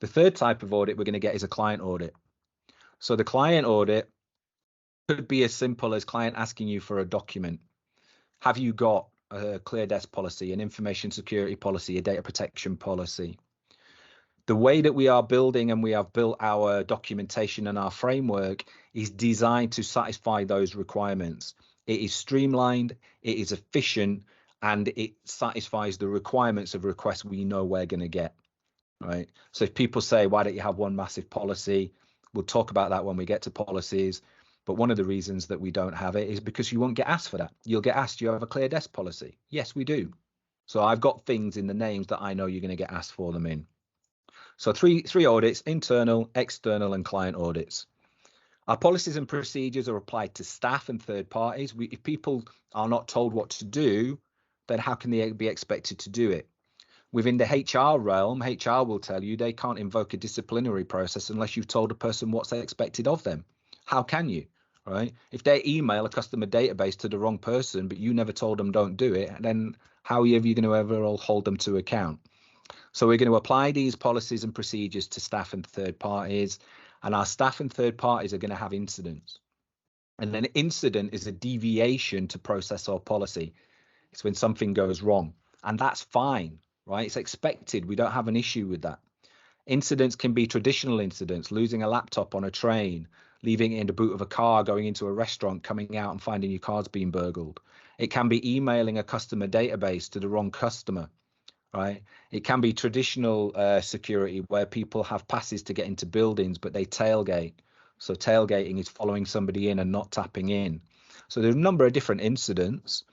The third type of audit we're going to get is a client audit. So the client audit could be as simple as client asking you for a document. Have you got a clear desk policy, an information security policy, a data protection policy? The way that we are building and we have built our documentation and our framework is designed to satisfy those requirements. It is streamlined, it is efficient, and it satisfies the requirements of requests we know we're going to get, right? So if people say, why don't you have one massive policy? We'll talk about that when we get to policies. But one of the reasons that we don't have it is because you won't get asked for that. You'll get asked, do you have a clear desk policy? Yes, we do. So I've got things in the names that I know you're going to get asked for them in. So three audits: internal, external, and client audits. Our policies and procedures are applied to staff and third parties. If people are not told what to do, then how can they be expected to do it? Within the HR realm, HR will tell you they can't invoke a disciplinary process unless you've told a person what's expected of them. How can you? right? If they email a customer database to the wrong person, but you never told them don't do it, then how are you going to ever hold them to account? So we're going to apply these policies and procedures to staff and third parties, and our staff and third parties are going to have incidents. And an incident is a deviation to process or policy. It's when something goes wrong, and that's fine, right? It's expected. We don't have an issue with that. Incidents can be traditional incidents, losing a laptop on a train, leaving it in the boot of a car, going into a restaurant, coming out and finding your card's been burgled. It can be emailing a customer database to the wrong customer, right? It can be traditional security where people have passes to get into buildings, but they tailgate. So tailgating is following somebody in and not tapping in. So there's a number of different incidents,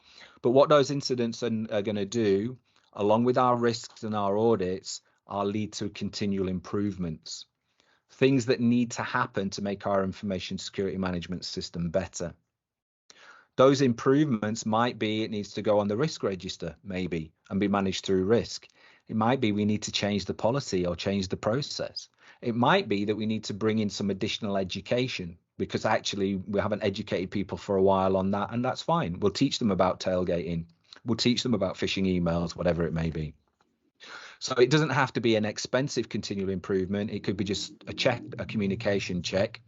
but what those incidents are going to do, along with our risks and our audits, are lead to continual improvements, things that need to happen to make our information security management system better. Those improvements might be it needs to go on the risk register, maybe, and be managed through risk. It might be we need to change the policy or change the process. It might be that we need to bring in some additional education because actually we haven't educated people for a while on that, and that's fine. We'll teach them about tailgating. We'll teach them about phishing emails, whatever it may be. So it doesn't have to be an expensive continual improvement. It could be just a check, a communication check.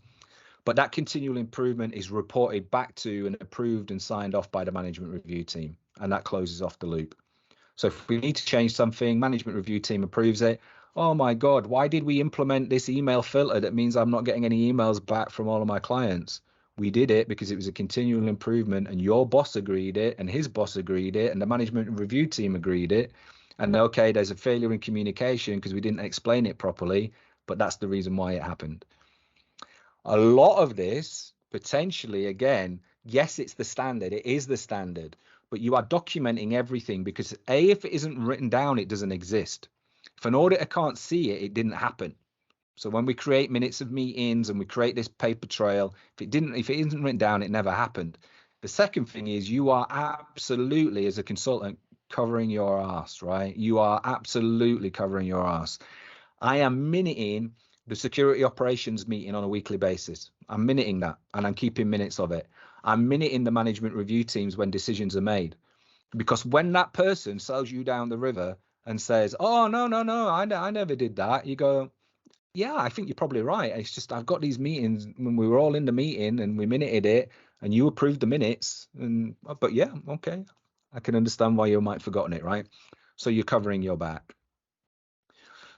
But that continual improvement is reported back to and approved and signed off by the management review team, and that closes off the loop. So if we need to change something, management review team approves it. Oh my God, why did we implement this email filter that means I'm not getting any emails back from all of my clients? We did it because it was a continual improvement, and your boss agreed it, and his boss agreed it, and the management review team agreed it. And okay, there's a failure in communication because we didn't explain it properly, but that's the reason why it happened. A lot of this potentially, again, yes, it's the standard, it is the standard, but you are documenting everything because if it isn't written down, it doesn't exist. If an auditor can't see it, it didn't happen. So when we create minutes of meetings and we create this paper trail, if it isn't written down, it never happened. The second thing is you are absolutely, as a consultant, covering your ass, right? You are absolutely covering your ass. I am minuting the security operations meeting on a weekly basis. I'm minuting that, and I'm keeping minutes of it. I'm minuting the management review teams when decisions are made. Because when that person sells you down the river and says, oh, no, I never did that, you go, yeah, I think you're probably right. It's just I've got these meetings when we were all in the meeting and we minuted it and you approved the minutes. But yeah, okay. I can understand why you might have forgotten it, right? So you're covering your back.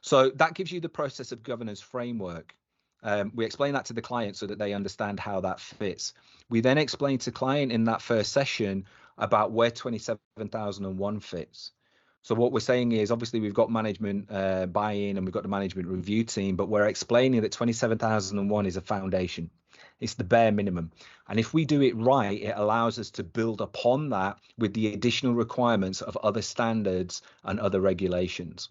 So that gives you the process of governance framework. We explain that to the client so that they understand how that fits. We then explain to client in that first session about where 27001 fits. So what we're saying is obviously we've got management buy-in and we've got the management review team, but we're explaining that 27001 is a foundation. It's the bare minimum. And if we do it right, it allows us to build upon that with the additional requirements of other standards and other regulations.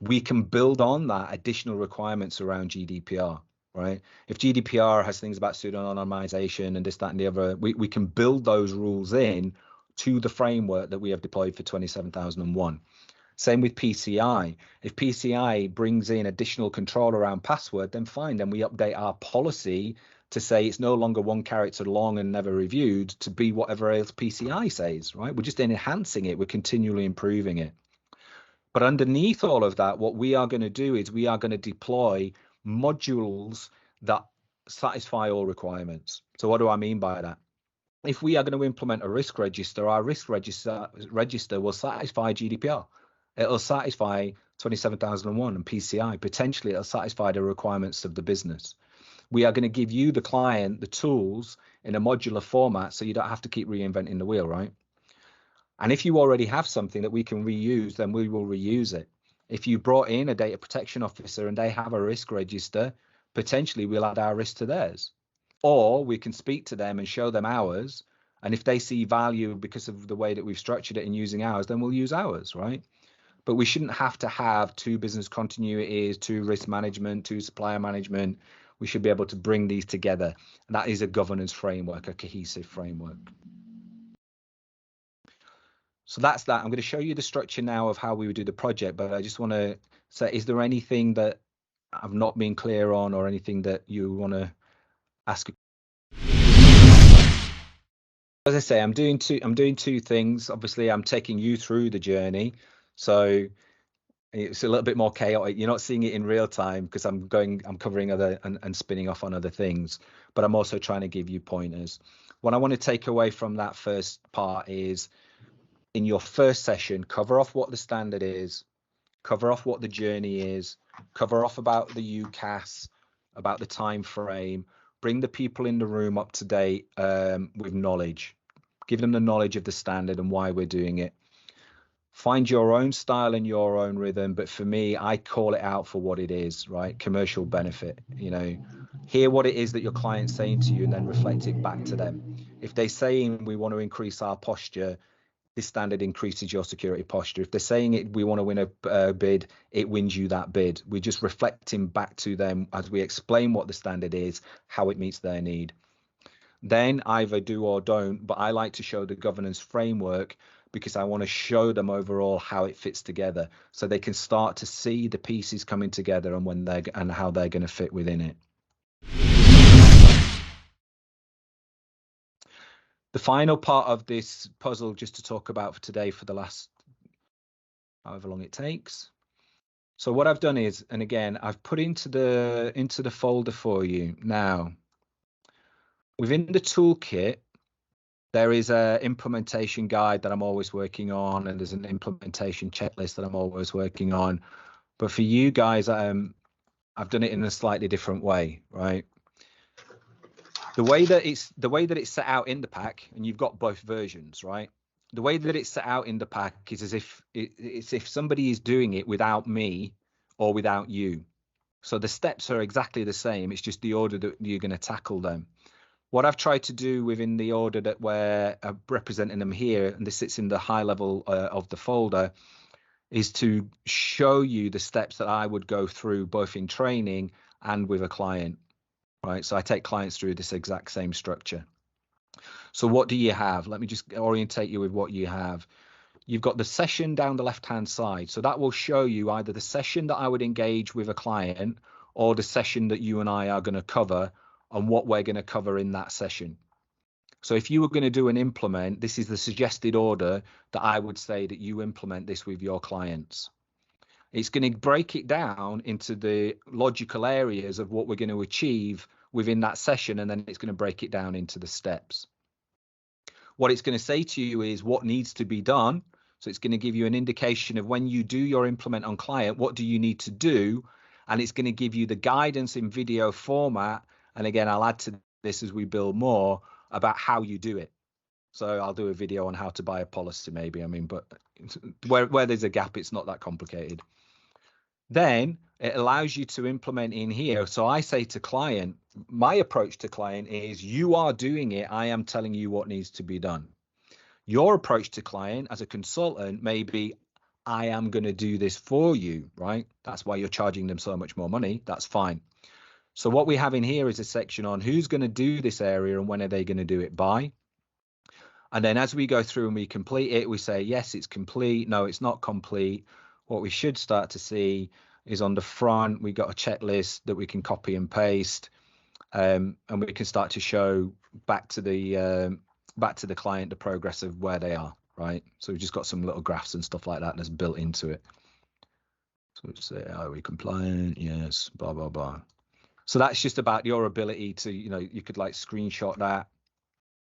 We can build on that additional requirements around GDPR, right? If GDPR has things about pseudonymization and this, that, and the other, we can build those rules in to the framework that we have deployed for 27001. Same with PCI. If PCI brings in additional control around password, then fine, then we update our policy to say it's no longer 1 character long and never reviewed to be whatever else PCI says, right? We're just enhancing it. We're continually improving it. But underneath all of that, what we are going to do is we are going to deploy modules that satisfy all requirements. So what do I mean by that? If we are going to implement a risk register, our risk register will satisfy GDPR. It'll satisfy 27001 and PCI. Potentially, it'll satisfy the requirements of the business. We are going to give you, the client, the tools in a modular format so you don't have to keep reinventing the wheel, right? And if you already have something that we can reuse, then we will reuse it. If you brought in a data protection officer and they have a risk register, potentially we'll add our risk to theirs. Or we can speak to them and show them ours. And if they see value because of the way that we've structured it and using ours, then we'll use ours, right? But we shouldn't have to have 2 business continuities, 2 risk management, 2 supplier management. We should be able to bring these together. And that is a governance framework, a cohesive framework. So that's that. I'm going to show you the structure now of how we would do the project, but I just want to say, is there anything that I've not been clear on or anything that you want to ask? As I say, I'm doing two things. Obviously, I'm taking you through the journey, so it's a little bit more chaotic. You're not seeing it in real time because I'm covering other and spinning off on other things, but I'm also trying to give you pointers. What I want to take away from that first part is, in your first session, cover off what the standard is, cover off what the journey is, cover off about the UCAS, about the time frame, bring the people in the room up to date with knowledge, give them the knowledge of the standard and why we're doing it. Find your own style and your own rhythm, but for me, I call it out for what it is, right? Commercial benefit. Hear what it is that your client's saying to you and then reflect it back to them. If they're saying we want to increase our posture, this standard increases your security posture. If they're saying we want to win a bid, it wins you that bid. We're just reflecting back to them as we explain what the standard is, how it meets their need. Then either do or don't, but I like to show the governance framework because I want to show them overall how it fits together, so they can start to see the pieces coming together and how they're going to fit within it. The final part of this puzzle, just to talk about for today, for the last however long it takes. So what I've done is, and again, I've put into the folder for you now. Within the toolkit, there is a implementation guide that I'm always working on, and there's an implementation checklist that I'm always working on. But for you guys, I've done it in a slightly different way, right? The way that it's set out in the pack, and you've got both versions, right? The way that it's set out in the pack is as if it's if somebody is doing it without me or without you. So the steps are exactly the same. It's just the order that you're going to tackle them. What I've tried to do within the order that we're representing them here, and this sits in the high level of the folder, is to show you the steps that I would go through both in training and with a client, right? So I take clients through this exact same structure. So what do you have? Let me just orientate you with what you have. You've got the session down the left-hand side. So that will show you either the session that I would engage with a client or the session that you and I are going to cover and what we're going to cover in that session. So if you were going to do an implement, this is the suggested order that I would say that you implement this with your clients. It's going to break it down into the logical areas of what we're going to achieve within that session, and then it's going to break it down into the steps. What it's going to say to you is what needs to be done. So it's going to give you an indication of when you do your implement on client, what do you need to do? And it's going to give you the guidance in video format. And again, I'll add to this as we build more about how you do it. So I'll do a video on how to buy a policy maybe. I mean, but where there's a gap, it's not that complicated. Then it allows you to implement in here. So I say to client, my approach to client is you are doing it. I am telling you what needs to be done. Your approach to client as a consultant may be, I am going to do this for you, right? That's why you're charging them so much more money. That's fine. So what we have in here is a section on who's going to do this area and when are they going to do it by. And then as we go through and we complete it, we say, yes, it's complete. No, it's not complete. What we should start to see is on the front, we got a checklist that we can copy and paste, and we can start to show back to the client the progress of where they are, right? So we've just got some little graphs and stuff like that that's built into it. So we say, are we compliant? Yes, blah, blah, blah. So that's just about your ability to, you could like screenshot that.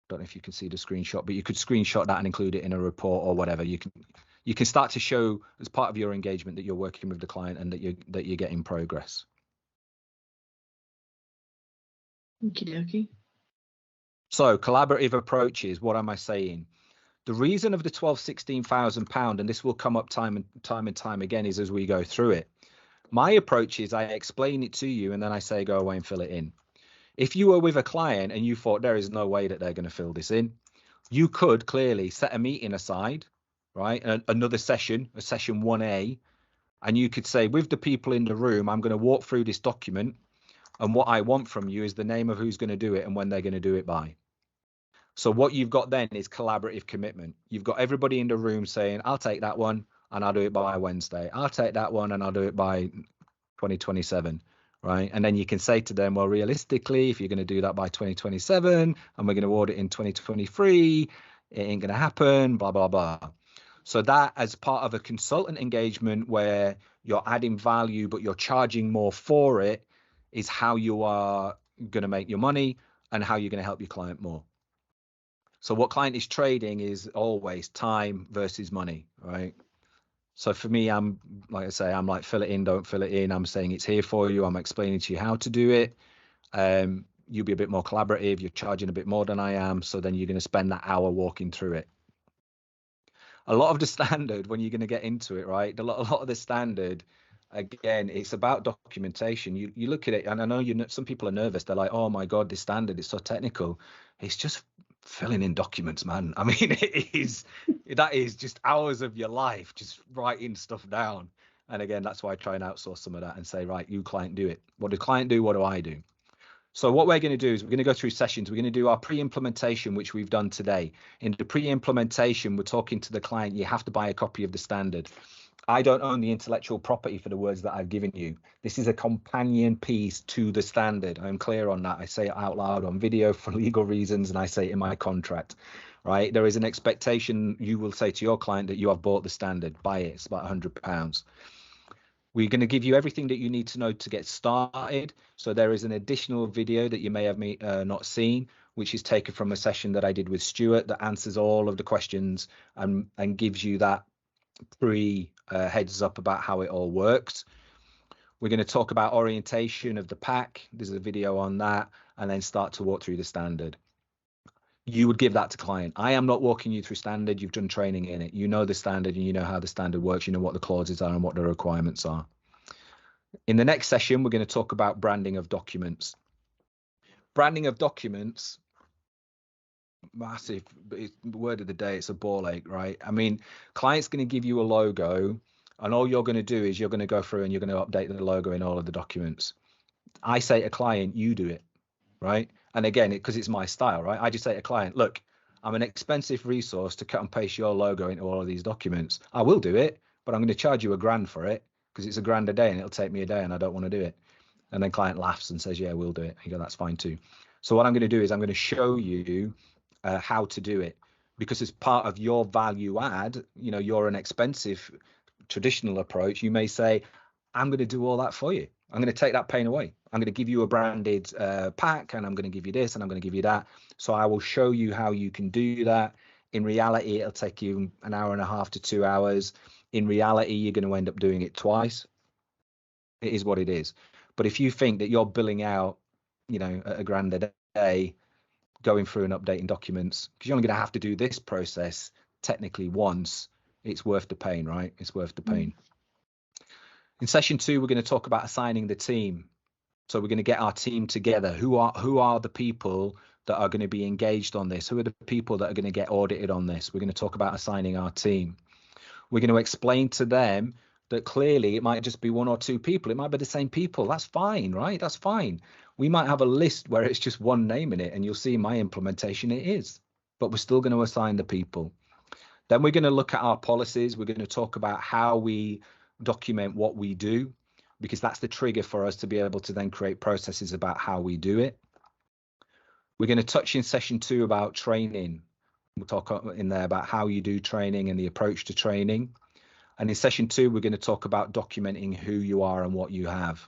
Don't know if you can see the screenshot, but you could screenshot that and include it in a report or whatever. You can start to show as part of your engagement that you're working with the client and that you're getting progress. Okie dokie. So collaborative approaches, what am I saying? The reason of the £12,000-16,000, and this will come up time and time again, is as we go through it. My approach is I explain it to you and then I say go away and fill it in. If you were with a client and you thought there is no way that they're going to fill this in, you could clearly set a meeting aside, right? Another session, a session 1A, and you could say with the people in the room, I'm going to walk through this document, and what I want from you is the name of who's going to do it and when they're going to do it by. So what you've got then is collaborative commitment. You've got everybody in the room saying, I'll take that one and I'll do it by Wednesday. I'll take that one and I'll do it by 2027, right? And then you can say to them, well, realistically, if you're going to do that by 2027 and we're going to audit in 2023, it ain't going to happen, blah, blah, blah. So that as part of a consultant engagement where you're adding value, but you're charging more for it, is how you are going to make your money and how you're going to help your client more. So what client is trading is always time versus money, right? So for me, I'm like I say, I'm like, fill it in, don't fill it in. I'm saying it's here for you. I'm explaining to you how to do it. You'll be a bit more collaborative. You're charging a bit more than I am. So then you're going to spend that hour walking through it. A lot of the standard, when you're going to get into it, right? A lot of the standard, again, it's about documentation. You look at it, and I know some people are nervous. They're like, oh my God, this standard is so technical. It's just filling in documents, man. I mean, that is just hours of your life, just writing stuff down. And again, that's why I try and outsource some of that and say, right, you client, do it. What does client do? What do I do? So what we're going to do is we're going to go through sessions. We're going to do our pre-implementation, which we've done today. In the pre-implementation, we're talking to the client. You have to buy a copy of the standard. I don't own the intellectual property for the words that I've given you. This is a companion piece to the standard. I'm clear on that. I say it out loud on video for legal reasons, and I say it in my contract, right? There is an expectation you will say to your client that you have bought the standard. Buy it. It's about £100. We're going to give you everything that you need to know to get started. So there is an additional video that you may have not seen, which is taken from a session that I did with Stuart that answers all of the questions and gives you that heads up about how it all works. We're going to talk about orientation of the pack. There's a video on that, and then start to walk through the standard. You would give that to client. I am not walking you through standard. You've done training in it. You know the standard and you know how the standard works. You know what the clauses are and what the requirements are. In the next session, we're going to talk about branding of documents. Branding of documents, massive word of the day. It's a ball ache, right? I mean, client's going to give you a logo, and all you're going to do is you're going to go through and you're going to update the logo in all of the documents. I say to client, you do it, right? And again, because it's my style, right? I just say to client, look, I'm an expensive resource to cut and paste your logo into all of these documents. I will do it, but I'm going to charge you £1,000 for it because it's £1,000 a day and it'll take me a day and I don't want to do it. And then client laughs and says, yeah, we'll do it. You go, that's fine too. So what I'm going to do is I'm going to show you how to do it, because as part of your value add, you know, you're an expensive traditional approach. You may say, I'm going to do all that for you. I'm going to take that pain away. I'm going to give you a branded pack, and I'm going to give you this, and I'm going to give you that. So I will show you how you can do that. In reality, it'll take you an hour and a half to 2 hours. In reality, you're going to end up doing it twice. It is what it is. But if you think that you're billing out, you know, at £1,000 a day, going through and updating documents, because you're only going to have to do this process technically once, it's worth the pain, right? It's worth the pain. In session 2, we're going to talk about assigning the team. So we're going to get our team together. Who are the people that are going to be engaged on this? Who are the people that are going to get audited on this? We're going to talk about assigning our team. We're going to explain to them that clearly it might just be 1 or 2 people. It might be the same people. That's fine, right? That's fine. We might have a list where it's just one name in it, and you'll see in my implementation it is. But we're still going to assign the people. Then we're going to look at our policies. We're going to talk about how we document what we do, because that's the trigger for us to be able to then create processes about how we do it. We're going to touch in session 2 about training. We'll talk in there about how you do training and the approach to training. And in session 2, we're going to talk about documenting who you are and what you have.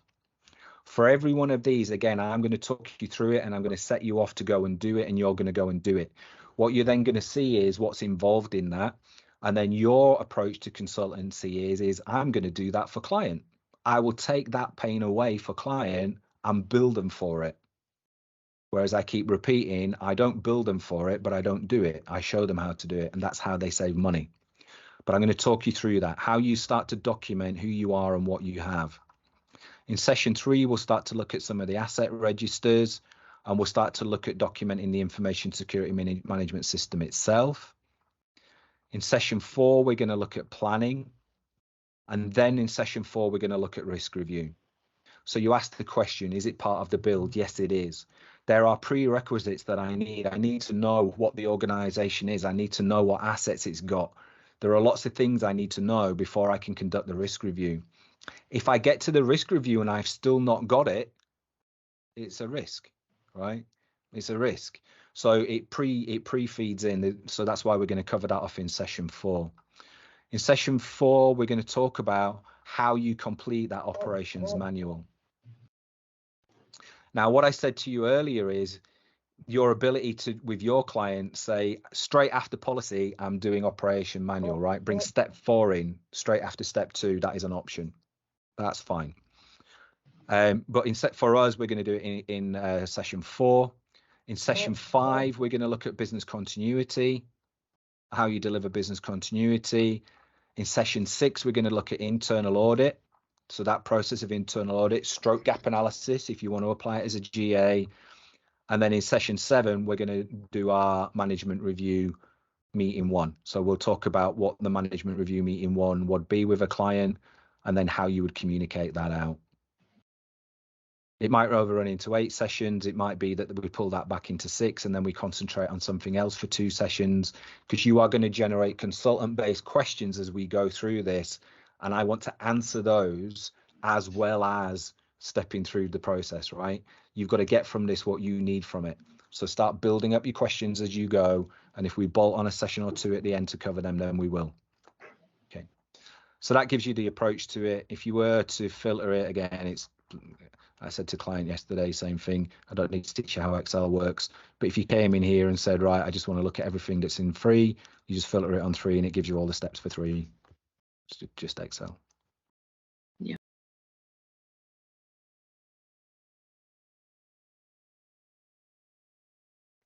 For every one of these, again, I'm going to talk you through it, and I'm going to set you off to go and do it, and you're going to go and do it. What you're then going to see is what's involved in that. And then your approach to consultancy is I'm going to do that for client. I will take that pain away for client and build them for it. Whereas I keep repeating, I don't build them for it, but I don't do it. I show them how to do it, and that's how they save money. But I'm going to talk you through that, how you start to document who you are and what you have. In session 3, we'll start to look at some of the asset registers, and we'll start to look at documenting the information security management system itself. In session 4, we're going to look at planning. And then in session 4, we're going to look at risk review. So you ask the question, is it part of the build? Yes, it is. There are prerequisites that I need. I need to know what the organization is. I need to know what assets it's got. There are lots of things I need to know before I can conduct the risk review. If I get to the risk review and I've still not got it, it's a risk, right? It's a risk. So it pre-feeds in. So that's why we're going to cover that off in session 4. In session 4, we're going to talk about how you complete that operations manual. Now, what I said to you earlier is your ability to, with your client, say straight after policy, I'm doing operation manual, right? Bring step 4 in straight after step 2. That is an option. That's fine. But for us, we're going to do it in session 4. In session 5, we're going to look at business continuity, how you deliver business continuity. In session 6, we're going to look at internal audit. So that process of internal audit, stroke gap analysis, if you want to apply it as a GA. And then in session 7, we're going to do our management review meeting 1. So we'll talk about what the management review meeting 1 would be with a client, and then how you would communicate that out. It might overrun into 8 sessions. It might be that we pull that back into 6 and then we concentrate on something else for 2 sessions, because you are going to generate consultant-based questions as we go through this. And I want to answer those as well as stepping through the process, right? You've got to get from this what you need from it. So start building up your questions as you go. And if we bolt on a session or 2 at the end to cover them, then we will. Okay. So that gives you the approach to it. If you were to filter it again, I said to client yesterday, same thing. I don't need to teach you how Excel works. But if you came in here and said, right, I just want to look at everything that's in 3, you just filter it on 3 and it gives you all the steps for 3. Just Excel. Yeah.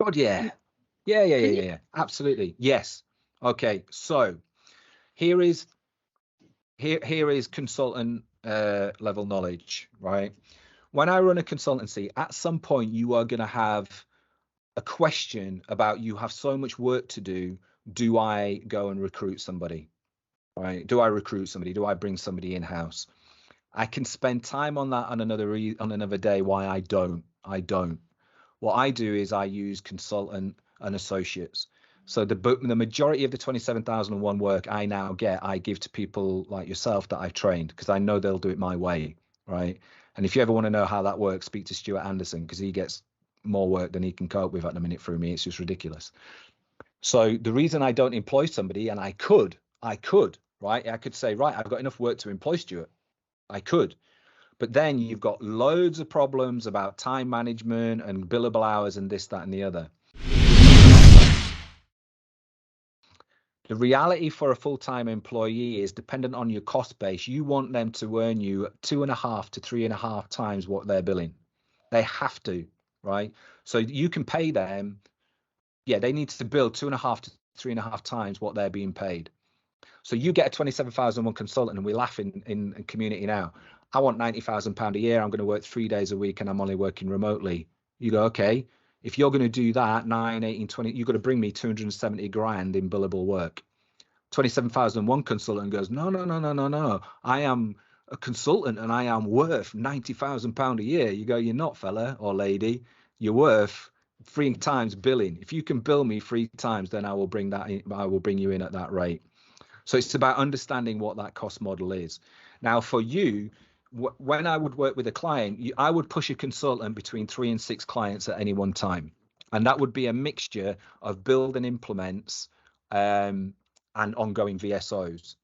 God, yeah. Yeah. Absolutely. Yes. Okay. So here is consultant level knowledge, right? When I run a consultancy, at some point you are going to have a question about, you have so much work to do. Do I go and recruit somebody, right? Do I recruit somebody? Do I bring somebody in-house? I can spend time on that on another day. Why I don't. What I do is I use consultant and associates. So the majority of the 27001 work I now get, I give to people like yourself that I've trained, because I know they'll do it my way, right? And if you ever want to know how that works, speak to Stuart Anderson, because he gets more work than he can cope with at the minute through me. It's just ridiculous. So the reason I don't employ somebody, and I could, right? I could say, right, I've got enough work to employ Stuart. I could. But then you've got loads of problems about time management and billable hours and this, that, and the other. The reality for a full-time employee is, dependent on your cost base, you want them to earn you 2.5 to 3.5 times what they're billing. They have to, right? So you can pay them. Yeah, they need to bill 2.5 to 3.5 times what they're being paid. So you get a 27,001 consultant, and we laugh in community now. I want £90,000 a year. I'm going to work 3 days a week, and I'm only working remotely. You go, okay, if you're going to do that, 9, 18, 20, you've got to bring me 270 grand in billable work. 27,001 consultant goes, no. I am a consultant and I am worth £90,000 a year. You go, you're not, fella or lady. You're worth 3 times billing. If you can bill me 3 times, then I will bring that in, I will bring you in at that rate. So it's about understanding what that cost model is. Now, for you, when I would work with a client, I would push a consultant between 3 and 6 clients at any one time. And that would be a mixture of build and implements and ongoing VSOs.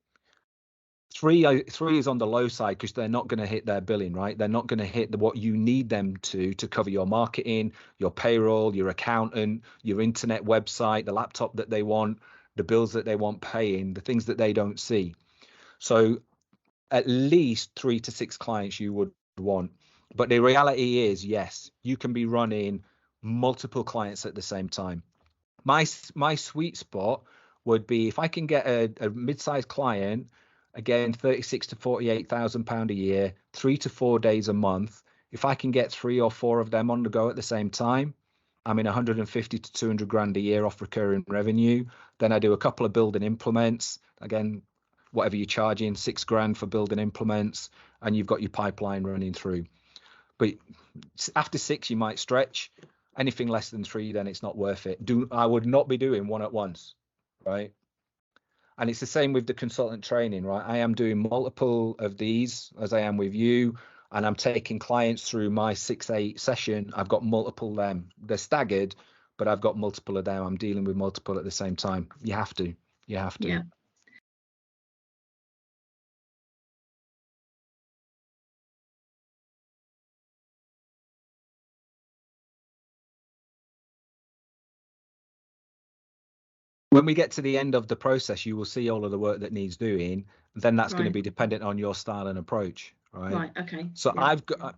3 is on the low side, because they're not going to hit their billing, right? They're not going to hit what you need them to cover your marketing, your payroll, your accountant, your internet website, the laptop that they want, the bills that they want paying, the things that they don't see. So at least 3 to 6 clients you would want. But the reality is, yes, you can be running multiple clients at the same time. My sweet spot would be, if I can get a mid-sized client, again, 36 to 48,000 pound a year, 3 to 4 days a month. If I can get 3 or 4 of them on the go at the same time, I'm in 150 to 200 grand a year off recurring revenue. Then I do a couple of building implements. Again, whatever you're charging, 6 grand for building implements, and you've got your pipeline running through. But after 6, you might stretch. Anything less than 3, then it's not worth it. I would not be doing one at once, right? And it's the same with the consultant training, right? I am doing multiple of these as I am with you, and I'm taking clients through my 6-8 session. I've got multiple them. They're staggered, but I've got multiple of them. I'm dealing with multiple at the same time. You have to. You have to. Yeah. When we get to the end of the process, you will see all of the work that needs doing. Then that's going to Right. be dependent on your style and approach, right? Right. Okay. So Yeah. I've got,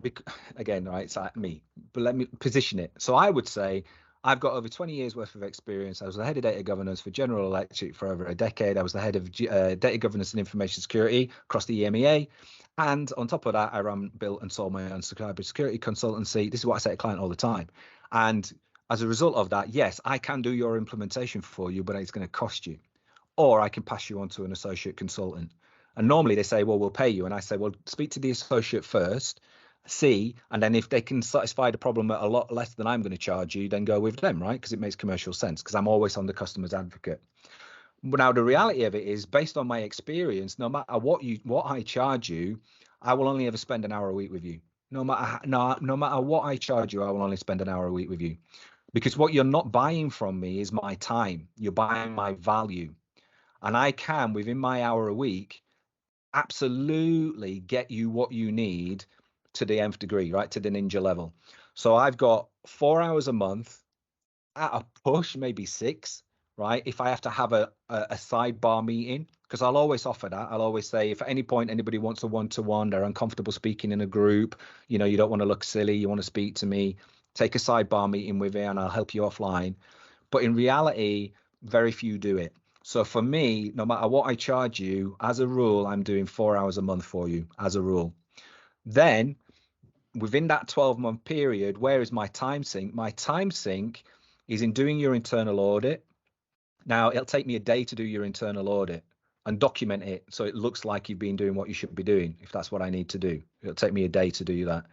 again, right, it's like me, but let me position it. So I would say I've got over 20 years worth of experience. I was the head of data governance for General Electric for over a decade. I was the head of data governance and information security across the EMEA. And on top of that, I built and sold my own cybersecurity consultancy. This is what I say to client all the time. And as a result of that, yes, I can do your implementation for you, but it's going to cost you. Or I can pass you on to an associate consultant. And normally they say, well, we'll pay you. And I say, well, speak to the associate first, see, and then if they can satisfy the problem at a lot less than I'm going to charge you, then go with them, right? Because it makes commercial sense, because I'm always on the customer's advocate. But now the reality of it is, based on my experience, no matter what I charge you, I will only ever spend an hour a week with you. No matter what I charge you, I will only spend an hour a week with you. Because what you're not buying from me is my time. You're buying my value. And I can, within my hour a week, absolutely get you what you need to the nth degree, right? To the ninja level. So I've got 4 hours a month at a push, maybe 6, right? If I have to have a sidebar meeting, because I'll always offer that. I'll always say, if at any point anybody wants a one-to-one, they're uncomfortable speaking in a group, you don't want to look silly, you want to speak to me, take a sidebar meeting with me and I'll help you offline. But in reality, very few do it. So for me, no matter what I charge you, as a rule, I'm doing 4 hours a month for you, as a rule. Then within that 12-month period, where is my time sink? My time sink is in doing your internal audit. Now, it'll take me a day to do your internal audit and document it so it looks like you've been doing what you should be doing, if that's what I need to do. It'll take me a day to do that.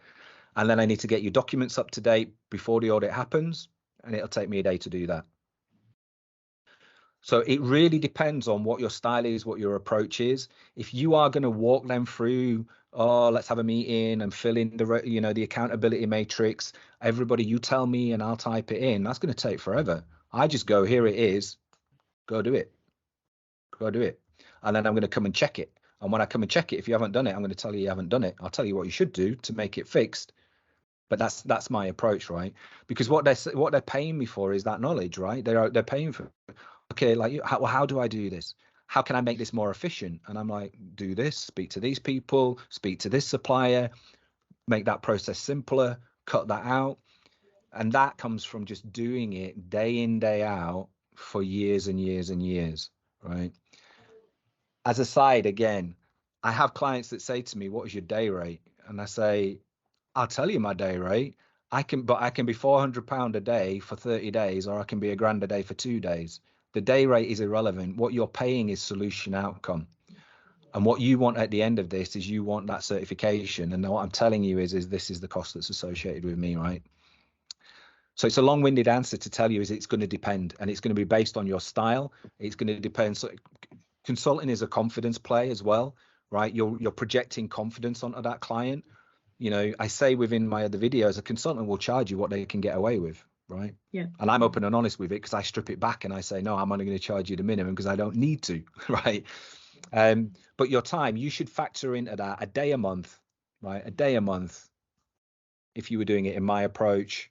And then I need to get your documents up to date before the audit happens, and it'll take me a day to do that. So it really depends on what your style is, what your approach is. If you are going to walk them through, oh, let's have a meeting and fill in the accountability matrix, everybody, you tell me and I'll type it in, that's going to take forever. I just go, here it is, go do it. Go do it. And then I'm going to come and check it. And when I come and check it, if you haven't done it, I'm going to tell you haven't done it. I'll tell you what you should do to make it fixed. But that's my approach, right? Because what they're paying me for is that knowledge, right? They're paying for, okay, like how do I do this? How can I make this more efficient? And I'm like, do this, speak to these people, speak to this supplier, make that process simpler, cut that out. And that comes from just doing it day in, day out for years and years and years, right? As a side, again, I have clients that say to me, what is your day rate? And I say, I'll tell you my day rate. I can be £400 a day for 30 days, or I can be £1,000 a day for 2 days. The day rate is irrelevant. What you're paying is solution outcome. And what you want at the end of this is you want that certification. And what I'm telling you is this is the cost that's associated with me, right? So it's a long-winded answer to tell you is it's going to depend, and it's going to be based on your style. It's going to depend. So consulting is a confidence play as well, right? You're projecting confidence onto that client. I say within my other videos, a consultant will charge you what they can get away with, right? Yeah. And I'm open and honest with it, because I strip it back and I say, no, I'm only going to charge you the minimum because I don't need to, right? But your time, you should factor into that a day a month, right? A day a month. If you were doing it in my approach,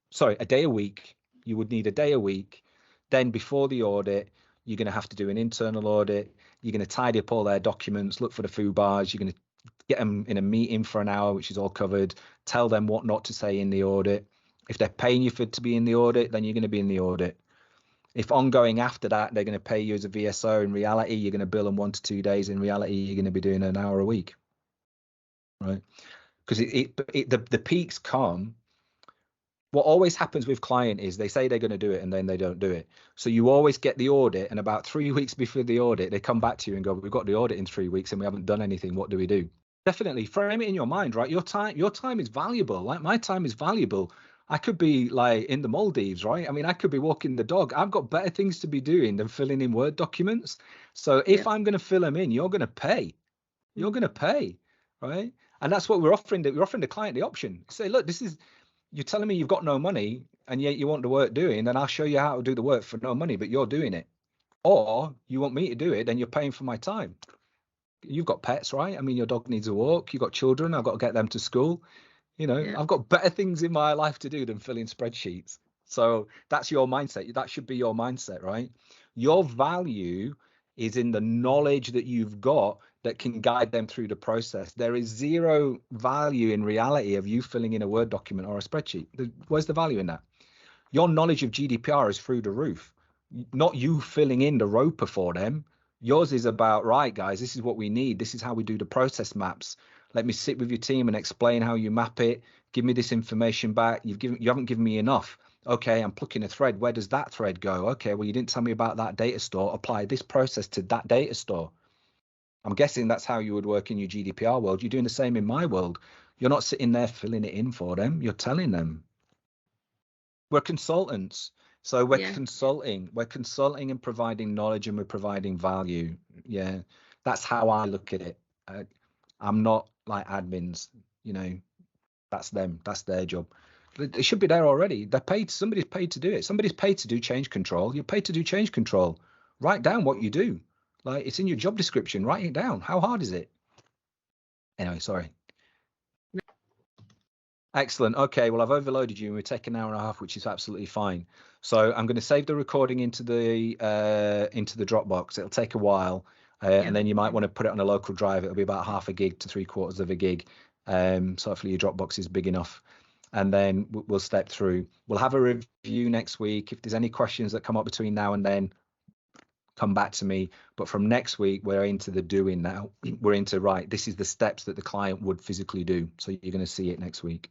sorry, a day a week, you would need a day a week. Then before the audit, you're going to have to do an internal audit. You're going to tidy up all their documents, look for the foo bars. You're going to get them in a meeting for an hour, which is all covered. Tell them what not to say in the audit. If they're paying you to be in the audit, then you're going to be in the audit. If ongoing after that, they're going to pay you as a VSO, in reality, you're going to bill them 1 to 2 days. In reality, you're going to be doing an hour a week, right? Because the peaks come. What always happens with client is they say they're going to do it and then they don't do it. So you always get the audit, and about 3 weeks before the audit, they come back to you and go, we've got the audit in 3 weeks and we haven't done anything. What do we do? Definitely frame it in your mind, right? Your time is valuable. Like my time is valuable. I could be like in the Maldives, right? I mean, I could be walking the dog. I've got better things to be doing than filling in Word documents. So if I'm going to fill them in, you're going to pay. You're going to pay, right? And that's what we're offering. We're offering the client the option. Say, look, you're telling me you've got no money and yet you want the work doing, then I'll show you how to do the work for no money, but you're doing it. Or you want me to do it, then you're paying for my time. You've got pets, right? I mean, your dog needs a walk. You've got children. I've got to get them to school. I've got better things in my life to do than fill in spreadsheets. So that's your mindset. That should be your mindset, right? Your value is in the knowledge that you've got that can guide them through the process. There is zero value in reality of you filling in a Word document or a spreadsheet. Where's the value in that? Your knowledge of GDPR is through the roof, not you filling in the ROPA for them. Yours is about, right, guys, this is what we need. This is how we do the process maps. Let me sit with your team and explain how you map it. Give me this information back. You haven't given me enough. Okay, I'm plucking a thread. Where does that thread go? Okay, well, you didn't tell me about that data store. Apply this process to that data store. I'm guessing that's how you would work in your GDPR world. You're doing the same in my world. You're not sitting there filling it in for them. You're telling them. We're consultants. So we're consulting and providing knowledge, and we're providing value. Yeah, that's how I look at it. I'm not like admins, that's them, that's their job. It should be there already. They're paid. Somebody's paid to do it. Somebody's paid to do change control. You're paid to do change control. Write down what you do. Like, it's in your job description. Write it down. How hard is it? Anyway, sorry. Excellent. Okay, well, I've overloaded you and we're taking an hour and a half, which is absolutely fine. So I'm going to save the recording into the Dropbox. It'll take a while, and then you might want to put it on a local drive. It'll be about half a gig to 3/4 of a gig. So hopefully your Dropbox is big enough. And then we'll step through. We'll have a review next week. If there's any questions that come up between now and then, come back to me. But from next week, we're into the doing now. We're into, right, this is the steps that the client would physically do. So you're going to see it next week.